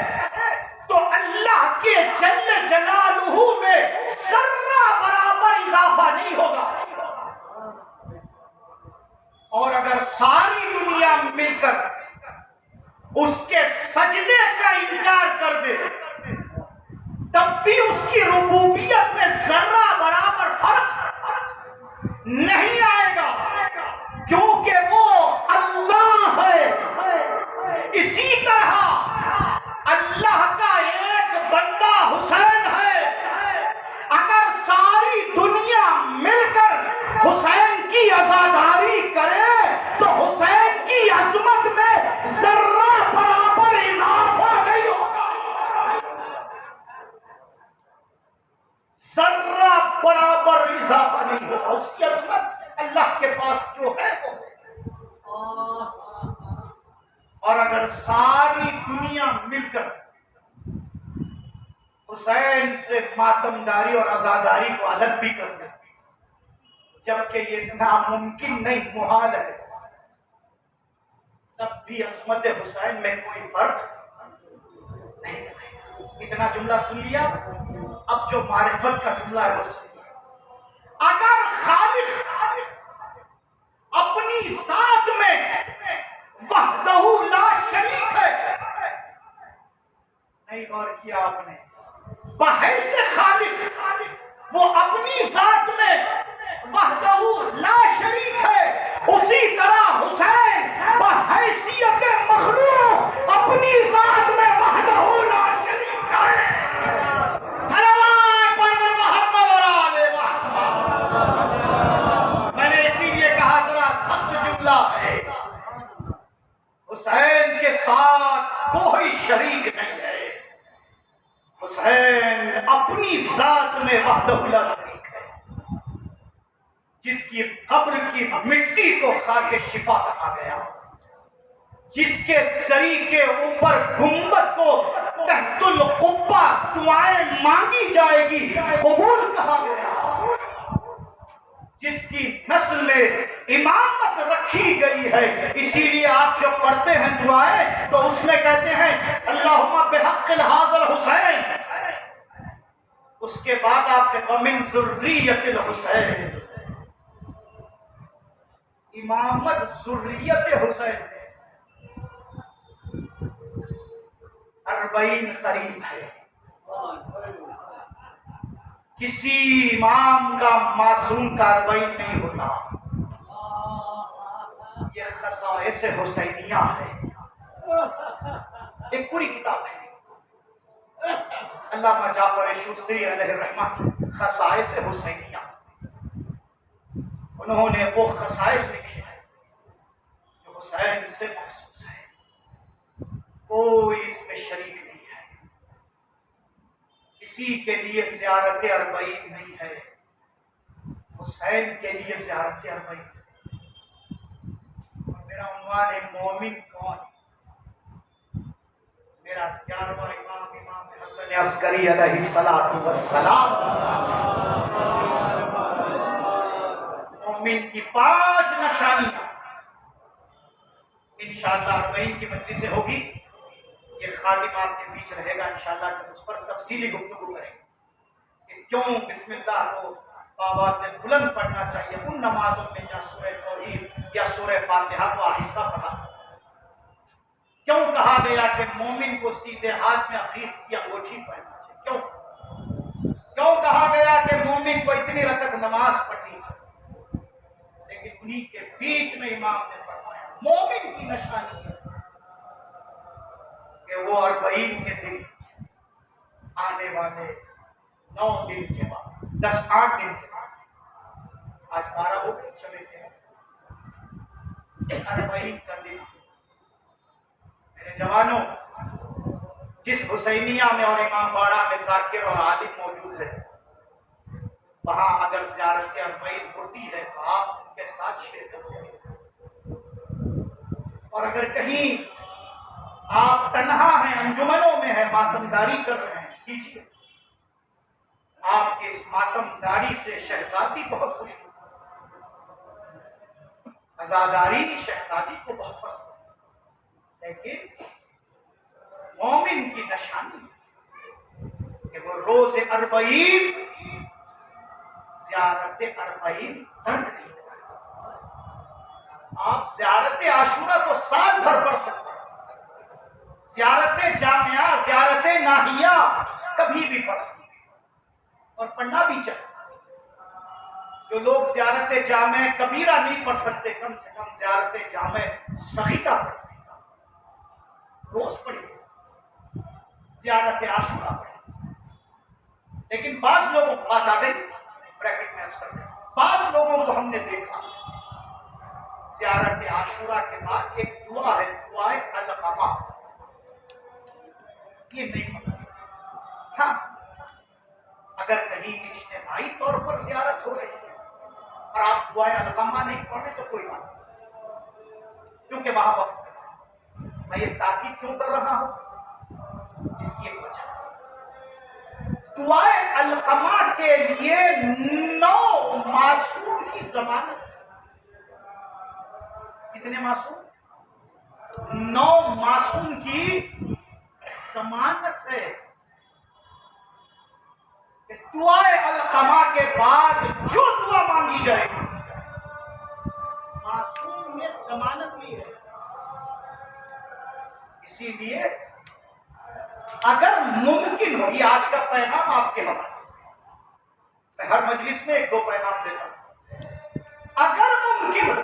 तो अल्लाह के जल्ले जलालहू में जर्रा बराबर इजाफा नहीं होगा। और अगर सारी दुनिया मिलकर उसके सजदे का इनकार कर दे तब भी उसकी रुबूबियत में जर्रा बराबर फर्क नहीं आएगा, क्योंकि वो अल्लाह है। इसी तरह अल्लाह का एक बंदा हुसैन है। अगर सारी दुनिया मिलकर हुसैन की अज़ादारी करे तो हुसैन की अजमत में जर्रा बराबर इजाफा नहीं होगा। जर्रा बराबर इजाफा नहीं होगा। उसकी अजमत अल्लाह के पास जो है वो है। और अगर सारी दुनिया मिलकर हुसैन से मातमदारी और आजादारी को अलग भी कर दे, जबकि ये नामुमकिन नहीं, मुहाल है, तब भी अजमत हुसैन में कोई फर्क नहीं रहेगा। इतना जुमला सुन लिया, अब जो मारिफत का जुमला है वो सुनिए। अगर खालिक अपनी जात में वहदहू ला शरीक है, नहीं गौर किया आपने, बहैसे खालिक वो अपनी जात में वहदहू ला शरीक है, उसी तरह हुसैन बहैसियत मखलूक अपनी जात में वहदहू ला शरीक है। सलावत पर मोहम्मद और आले मोहम्मद। मैंने इसीलिए कहा जरा सख्त जुमला है, हुसैन के साथ कोई शरीक नहीं है। हुसैन अपनी जात में वहदहू ला शरीक है। जिसकी कब्र की मिट्टी को खाके शिफा कहा गया, जिसके सरी के ऊपर गुंबद को तहतुल कुब्बा दुआएं मांगी जाएगी कबूल कहा गया, जिसकी नस्ल में इमामत रखी गई है। इसीलिए आप जब पढ़ते हैं दुआएं तो उसमें कहते हैं अल्लाहुम्मा बिहक़्क़िल हाज़िल हुसैन, उसके बाद आपने वमिन ज़ुर्रियतिल हुसैन, इमामत ज़ुर्रियत हुसैन में 40 करीब है। किसी इमाम का मासूम का 40 नहीं होता। ये खसाइस हुसैनिया है, एक पूरी किताब है अल्लामा जाफर शुस्त्री अलैहिर्रहमा की खसाइस हुसैनिया। उन्होंने वो खसाइस लिखे हैं जो हुसैन से महसूस है, कोई इसमें शरीक नहीं है। किसी के लिए ज़ियारत 40 नहीं है, हुसैन के लिए ज़ियारत अरबईन। मेरा उन्वान है मोमिन कौन। मेरा 11वां इमाम इमाम हसन अस्करी अलैहिस्सलातु वस्सलाम मोमिन की 5 निशानियां इंशाअल्लाह अरबईन की मजलिस से होगी। ये खादिमात के बीच रहेगा इंशाअल्लाह, कि उस पर तफसीली गुफ्तगू करेंगे कि क्यों बिस्मिल्लाह को आवाज से बुलंद पढ़ना चाहिए उन नमाजों में या सूरह तौहीद या सूरह फातिहा को आहिस्ता पढ़ा। क्यों कहा गया कि मोमिन को सीधे हाथ में अकीद की अंगूठी पहनना चाहिए, क्यों कहा गया कि मोमिन को इतनी रकत नमाज पढ़नी चाहिए। लेकिन उन्हीं के बीच में इमाम ने फरमाया मोमिन की निशानी है कि वो अरबईन के दिन आने वाले 9 दिन के बाद 8 दिन के बाद, आज 12 हो गए समय के अरबईन का दिन। मेरे जवानों, जिस हुसैनिया में और इमामबाड़ा में जाकिर और आलिम मौजूद है, वहां अगर ज़ियारत अरबईन होती है तो आप उनके साथ शिरकत करें। और अगर कहीं आप तन्हा हैं, अंजुमनों में है, मातमदारी कर रहे हैं, कीजिए। आपकी इस मातमदारी से शहजादी बहुत खुश होती है, आजादारी शहजादी को बहुत पसंद है। लेकिन मोमिन की निशानी कि वो रोज अरबईन ज़ियारत अरबईन दर्द नहीं करता। आप ज़ियारत आशूरा तो साल भर पढ़ सकते हैं, ज़ियारत जामिया, ज़ियारत नाहिया कभी भी पढ़ सकते हैं और पढ़ना भी चाहिए। जो लोग ज़ियारत जामे कबीरा नहीं पढ़ सकते, कम से कम ज़ियारत जामे सगीरा पढ़ते, रोज पढ़िए, ज़ियारत आशूरा पढ़िए। लेकिन बाज लोगों को बात आ गई, ब्रैकेट में असर है, बाज लोगों को हमने देखा ज़ियारत आशूरा के बाद एक दुआ है, दुआए अलक़मा, ये नहीं पता। हाँ, अगर कहीं इज्तिमाई तौर पर ज़ियारत हो रही है और आप दुआए अलक़मा नहीं पढ़े तो कोई बात नहीं, क्योंकि वहां वक्त मैं ये ताकीद क्यों कर रहा हूं, इसकी एक वजह, दुआए अलक़मा के लिए 9 मासूम की जमानत। कितने मासूम? 9 मासूम की जमानत है। दुआए अलक़मा के बाद जो दुआ मांगी जाएगी, मासूम ने जमानत ली है। इसीलिए अगर मुमकिन हो, ये आज का पैगाम आपके हवाले, मैं हर मजलिस में 1-2 पैगाम देता हूं। अगर मुमकिन हो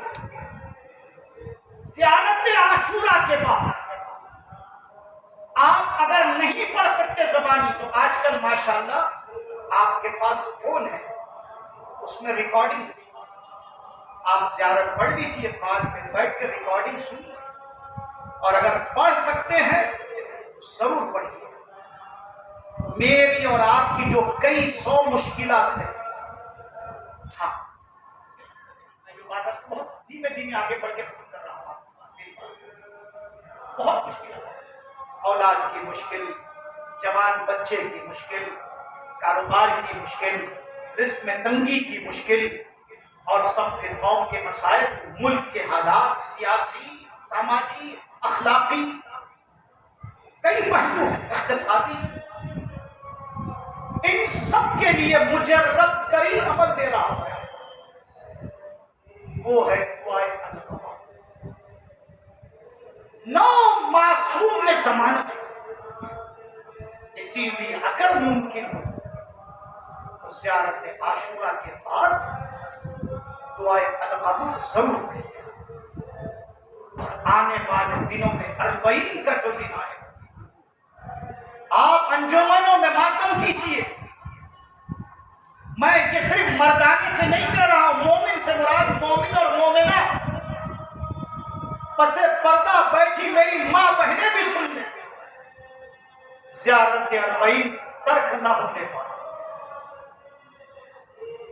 ज़ियारत आशूरा के बाद आप अगर नहीं पढ़ सकते ज़बानी, तो आजकल माशाल्लाह आपके पास फोन है, उसमें रिकॉर्डिंग, आप ज़ियारत पढ़ लीजिए, बाद में बैठ कर रिकॉर्डिंग सुनिए। और अगर पढ़ सकते हैं तो जरूर पढ़िए। मेरी और आपकी जो कई 100 मुश्किलात हैं, हाँ, मैं जो बात बहुत धीमे धीमे आगे बढ़ के खत्म कर रहा हूं, बहुत मुश्किल है। औलाद की मुश्किल, जवान बच्चे की मुश्किल, कारोबार की मुश्किल, रिस्क में तंगी की मुश्किल, और सबके कौम के मसाइल, मुल्क के हालात, सियासी, सामाजिक, अखलाकी, कई पहलू हैं, इक़्तिसादी, इन सब के लिए मुजर्रब तरीन अमल दे रहा हूं, वो है दुआए अलक़मा। 9 मासूम ने जमानत। इसीलिए अगर मुमकिन हो तो ज़ियारत आशूरा के बाद दुआए अलक़मा जरूर करिए। आने वाले दिनों में अरबईन का जो दिन आए, आप अंजुमनों में मातम कीजिए। मैं ये सिर्फ मर्दानी से नहीं कह रहा हूं, मोमिन से मुराद मोमिन और मोमिना, पसे पर्दा बैठी मेरी मां बहनें भी सुन लें। ज़ियारत अरबईन तर्क न होने पर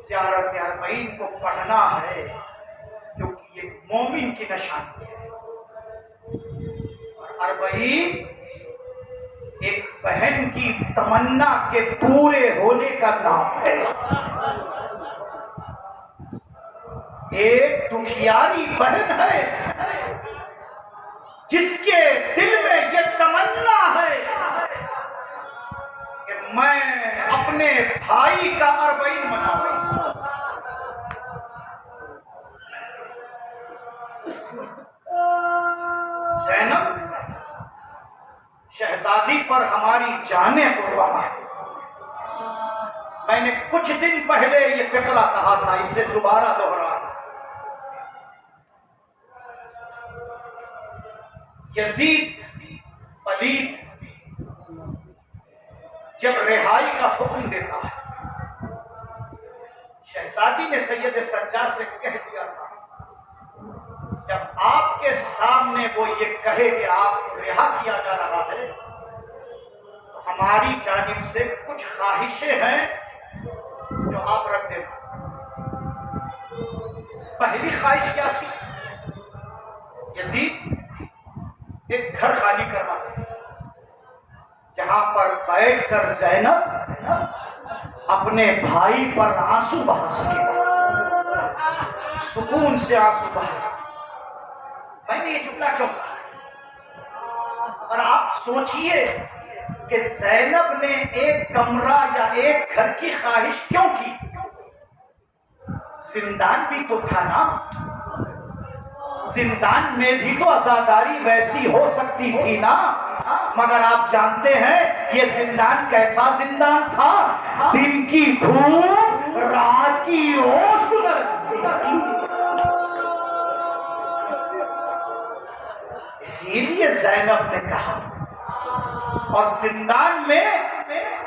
ज़ियारत अरबईन को पढ़ना है, क्योंकि ये मोमिन की निशानी है। और अरबईन एक बहन की तमन्ना के पूरे होने का नाम है। एक दुखियारी बहन है जिसके दिल में ये तमन्ना है कि मैं अपने भाई का अरबईन मनाऊंगा। ज़ैनब शहजादी पर हमारी जाने कुर्बान है। मैंने कुछ दिन पहले ये फिक्रा कहा था, इसे दोबारा दोहरा। यजीद पलीद जब रिहाई का हुक्म देता है, शहजादी ने सैयद सज्जाद से कह दिया था, जब आपके सामने वो ये कहे कि आपको रिहा किया जा रहा है, तो हमारी जानिब से कुछ ख्वाहिशें हैं जो आप रख देना। पहली ख्वाहिश क्या थी? यजीद एक घर खाली करवा दे, जहां पर बैठकर ज़ैनब अपने भाई पर आंसू बहा सके, सुकून से आंसू बहा सके। मैंने ये जुमला क्यों कहा? और आप सोचिए कि ज़ैनब ने एक कमरा या एक घर की ख्वाहिश क्यों की? जिंदान भी तो था ना, जिंदान में भी तो आजादारी वैसी हो सकती थी ना। मगर आप जानते हैं ये जिंदान कैसा जिंदान था? दिन की धूप, रात की ओस गुजर जाती। इसीलिए ज़ैनब ने कहा, और जिंदान में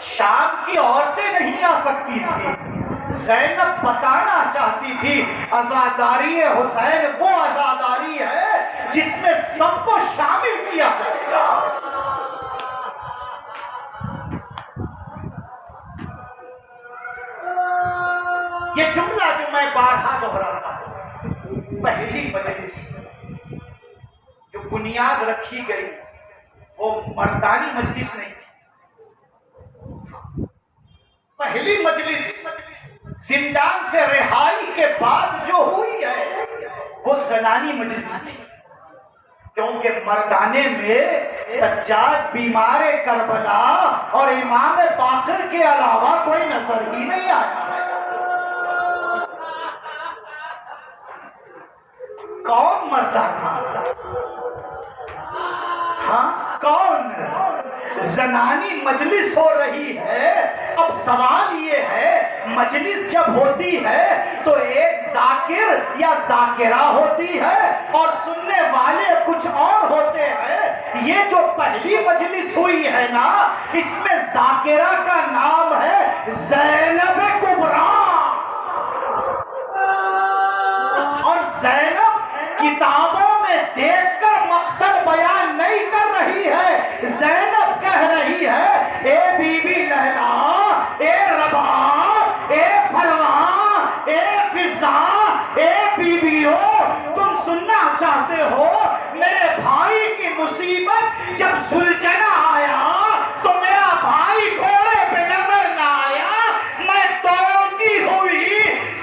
शाम की औरतें नहीं आ सकती थी। ज़ैनब बताना चाहती थी आजादारी हुसैन वो आजादारी है जिसमें सबको शामिल किया जाएगा। ये जुमला जो मैं बारहा दोहराता हूं, पहली मजलिस जो बुनियाद रखी गई वो मर्दानी मजलिस नहीं थी। पहली मजलिस जिंदान से रिहाई के बाद जो हुई है वो जनानी मजलिस थी, क्योंकि मर्दाने में सज्जाद, बीमार करबला और इमाम बाकर के अलावा कोई नजर ही नहीं आया। कौन मर्दाना? हाँ, कौन? जनानी मजलिस हो रही है। अब सवाल ये है, मजलिस जब होती है तो एक जाकिर या जाकिरा होती है और सुनने वाले कुछ और होते हैं। ये जो पहली मजलिस हुई है ना, इसमें जाकिरा का नाम है ज़ैनब कुबरा। और ज़ैनब किताबों में देखकर मख्तल बयान नहीं कर रही है। ज़ैनब कह रही है, ए बीबी लैला, ए रबा, ए फलवा, ए फिजा, ए बीबियों, तुम सुनना चाहते हो मेरे भाई की मुसीबत? जब सुलझना आया तो मेरा भाई घोड़े पे नजर ना आया, मैं दौड़ती हुई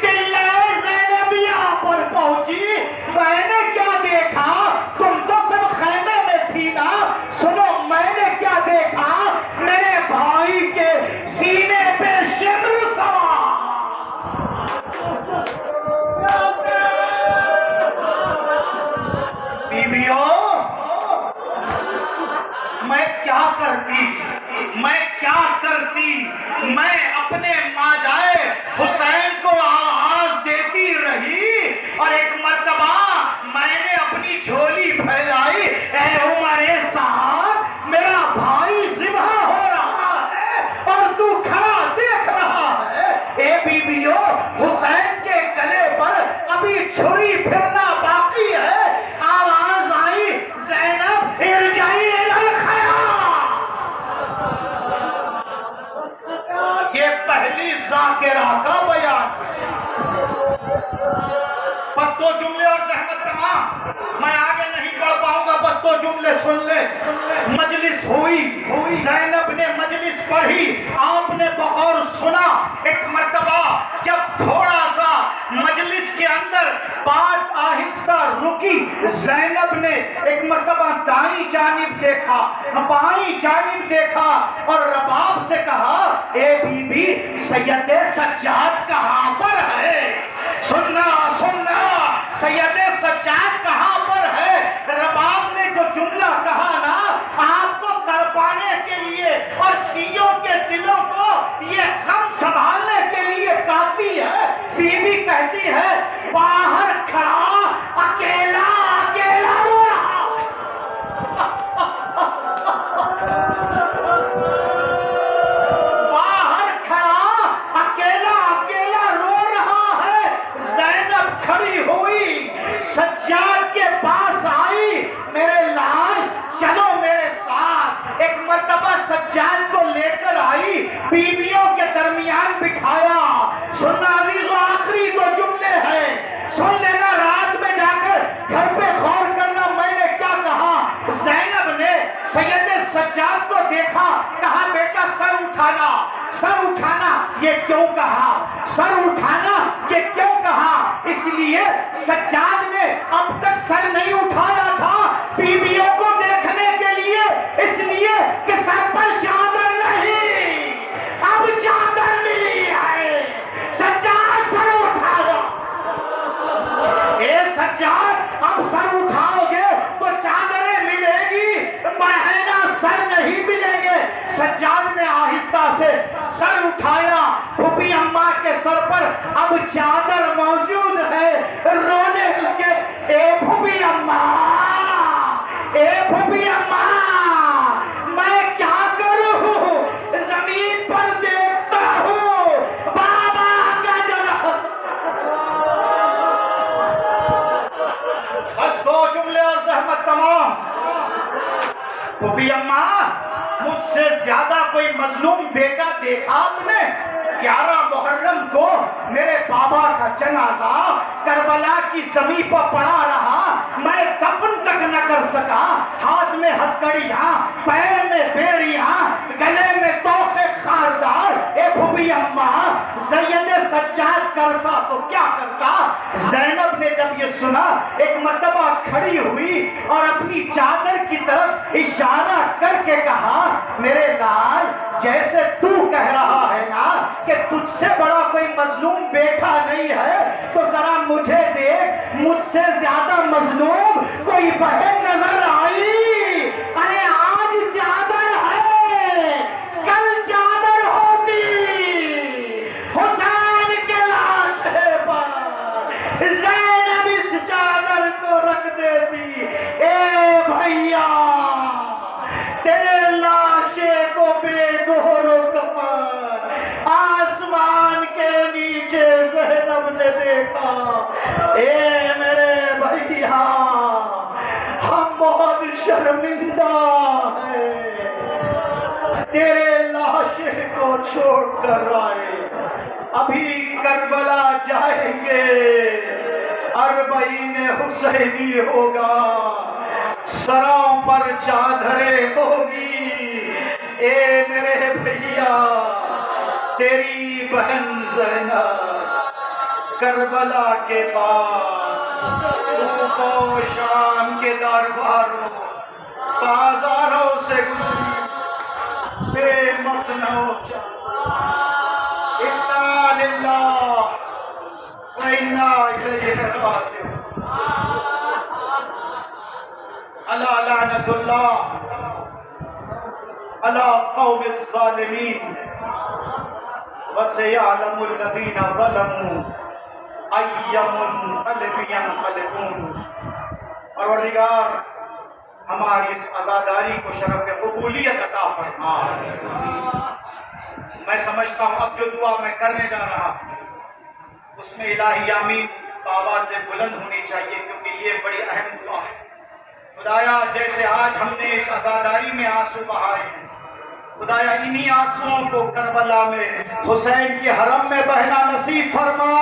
किले ज़ैनबिया पर पहुंची। मैंने क्या देखा? तुम तो सब खैमे में थी ना। सुनो, मैंने क्या देखा? मेरे भाई के सीने पे शिमर सवार। बीबियों, मैं क्या करती? मैं अपने माजाए हुसैन को आवाज देती रही और एक मर्तबा मैंने अपनी झोली फैलाई, ए उमरे साहब, मेरा भाई ज़िबा हो रहा है और तू खड़ा देख रहा है। ए बीबियों, हुसैन के गले पर अभी छुरी फिरना बाकी है। आवाज आई, ज़ैनब इरजाई इलल खयाम। ये पहली जाकिरा का बयान है। दो जुमले और जहमत तमाम, मैं आगे नहीं बढ़ पाऊंगा, बस दो जुमले सुन ले। मजलिस हुई, ज़ैनब ने मजलिस पढ़ी, आपने बगौर सुना। एक मर्तबा जब थोड़ा सा मजलिस के अंदर बात आहिस्ता रुकी, ज़ैनब ने एक मर्तबा दाई जानिब देखा, बाई जानिब देखा और रबाब से कहा, ए बीबी सैयदे सज्जाद कहाँ पर है? सुनना सुनना, सैयदे सज्जाद कहाँ पर है? रबाब ने जो जुमला कहा ना, आपको तड़पाने के लिए और शियों के दिलों को ये गम संभालने के लिए काफी है। बीबी कहती है, बाहर खड़ा अकेला अकेला रो रहा, बाहर खड़ा अकेला अकेला रो रहा है। ज़ैनब खड़ी हुई, सज्जाद के पास आई, मेरे लाल चलो मेरे साथ। एक मर्तबा सज्जाद को लेकर आई, बीवियों के दरमियान बिठाया। सुनना अजीजों, आखिरी दो जुमले हैं, सुन लेना, रात में जाकर घर पे गौर करना मैंने क्या कहा। ज़ैनब ने सैयदे सज्जाद को देखा, कहा बेटा सर उठाना, सर उठाना। ये क्यों कहा सर उठाना, ये क्यों कहा? इसलिए सज्जाद ने अब तक सर नहीं उठाया था बीवियों को देखने के लिए, इसलिए कि सर पर चादर नहीं, अब चादर मिली है। सज्जाद सर उठाओ, ए सज्जाद अब सर उठाओगे तो चादरें मिलेगी, बहना सर नहीं मिलेंगे। सज्जाद ने आहिस्ता से सर उठाया, फूफी अम्मा के सर पर अब चादर मौजूद है। रोने लगे, ए फूफी अम्मा, ए फूफी अम्मा, मैं क्या करूं? जमीन पर देखता हूं बाबा का जन्म। बस दो जुमले और जहमत तमाम। फूफी अम्मा, मुझसे ज्यादा कोई मजलूम बेटा देखा आपने? 11 मुहर्रम को मेरे बाबा का जनाजा करबला की ज़मीन पर पड़ा रहा, मैं दफन तक न कर सका। हाथ में हथकड़ियां, पैर में बेड़ियां, गले में तोखे खारदार। ए फूफी अम्मा, सैयदे सज्जाद करता तो क्या करता? ज़ैनब ने जब ये सुना, एक मर्तबा खड़ी हुई और अपनी चादर की तरफ इशारा करके कहा, मेरे लाल जैसे तू कह रहा है ना कि तुझसे बड़ा कोई मजलूम बेटा नहीं है, तो जरा मुझे देख, मुझसे ज्यादा मजलूम कोई बहन नजर आई? अरे आज चादर है, कल चादर होती हुसैन के लाश पर, ज़ैनब इस चादर को रख देती। ए भैया, तेरे लाशे को बेगोरो कफन आसमान के नीचे ज़ैनब ने देखा। ए मेरे भैया, हम बहुत शर्मिंदा हैं, तेरे लाशे को छोड़कर आए। अभी करबला जाएंगे, अरबईन हुसैनी होगा, सरों पर चादरें होगी। ए मेरे भैया, तेरी बहन ज़ैनब करबला के बाद कूफा और शाम के दरबारों बाजारों से गुजरी, बेमत न हो जा। इन्ना लिल्लाह व इन्ना इलैहि राजिऊन। अला लानतुल्लाह अला कौमिज़ ज़ालिमीन व सयअलमुल लज़ीना ज़लमू अय्युमुन्क़लबिन यन्क़लिबून। परवरदिगार, हमारी इस आज़ादारी को शरफ़ क़बूलियत अता फरमा। मैं समझता हूँ अब जो दुआ मैं करने जा रहा हूँ उसमें इलाही आमीन बाबा से बुलंद होनी चाहिए, क्योंकि ये बड़ी अहम दुआ है। खुदाया, जैसे आज हमने इस आज़ादारी में आंसू बहाए हैं, खुदाया इन्हीं आंसुओं को करबला में हुसैन के हरम में बहना नसीब फरमा।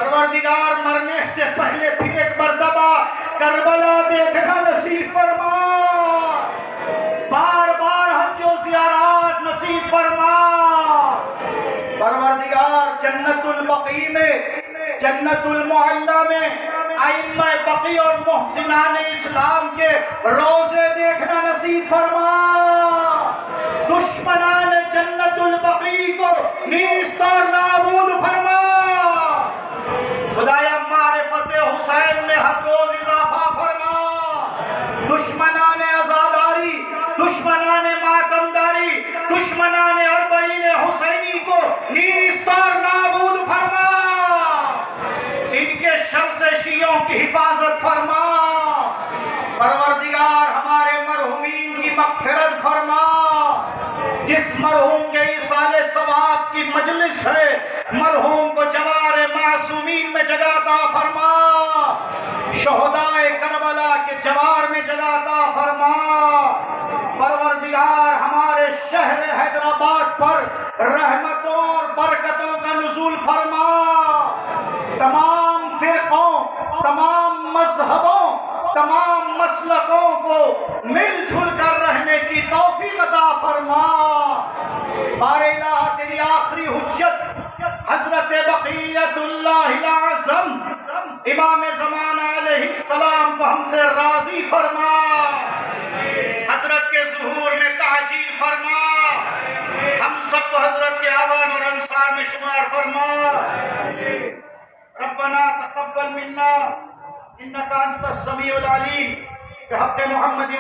परवरदिगार मरने से पहले फिर एक मर्तबा करबला देखना नसीब फरमा, बार बार हज्जो ज़ियारत नसीब फरमा। परवरदिगार जन्नतुल बकी में, जन्नतुल मुअल्ला में आइम्मा बकी और मुहसिनाने इस्लाम के रोज़े देखना नसीब फरमा। दुश्मनाने जन्नतुल बकी को नीस्त और नाबूद फरमा। खुदाया मारिफत हुसैन में हर रोज इजाफा फरमा। दुश्मनाने आजादारी, दुश्मनाने मातमदारी, दुश्मनाने अरबईन हुसैनी को नीस्त और नाबूद फरमा। इनके शर से शियों की हिफाजत फरमा। परवरदिगार हमारे मरहुमीन की मग़फ़िरत फरमा। जिस मरहूम के इसाले सवाब की मजलिस है, मरहूम को जवारे मासूमीन में जगह अता फरमा। शोहदाए करबला के जवार में जगह अता फरमा। परवरदिगार हमारे शहर हैदराबाद पर रहमतों और बरकतों का नुज़ूल फरमा। तमाम फिरकों, तमाम मजहबों, तमाम मसलकों को मिलजुल कर रहने की तौफीक अता फरमा। बारे इलाहा तेरी आखिरी हुज्जत हजरत बक़ियतुल्लाहिल आज़म इमाम ज़माना अलैहिस्सलाम को हमसे राज़ी फरमा। हजरत के ज़ुहूर में ताजील फरमा। हम सबको हजरत के आवान और अंसार में शुमार फरमा। रब्बना तक़ब्बल मिन्ना इन्नका अंतस समीउल अलीम। बिहक़्क़ि मुहम्मद।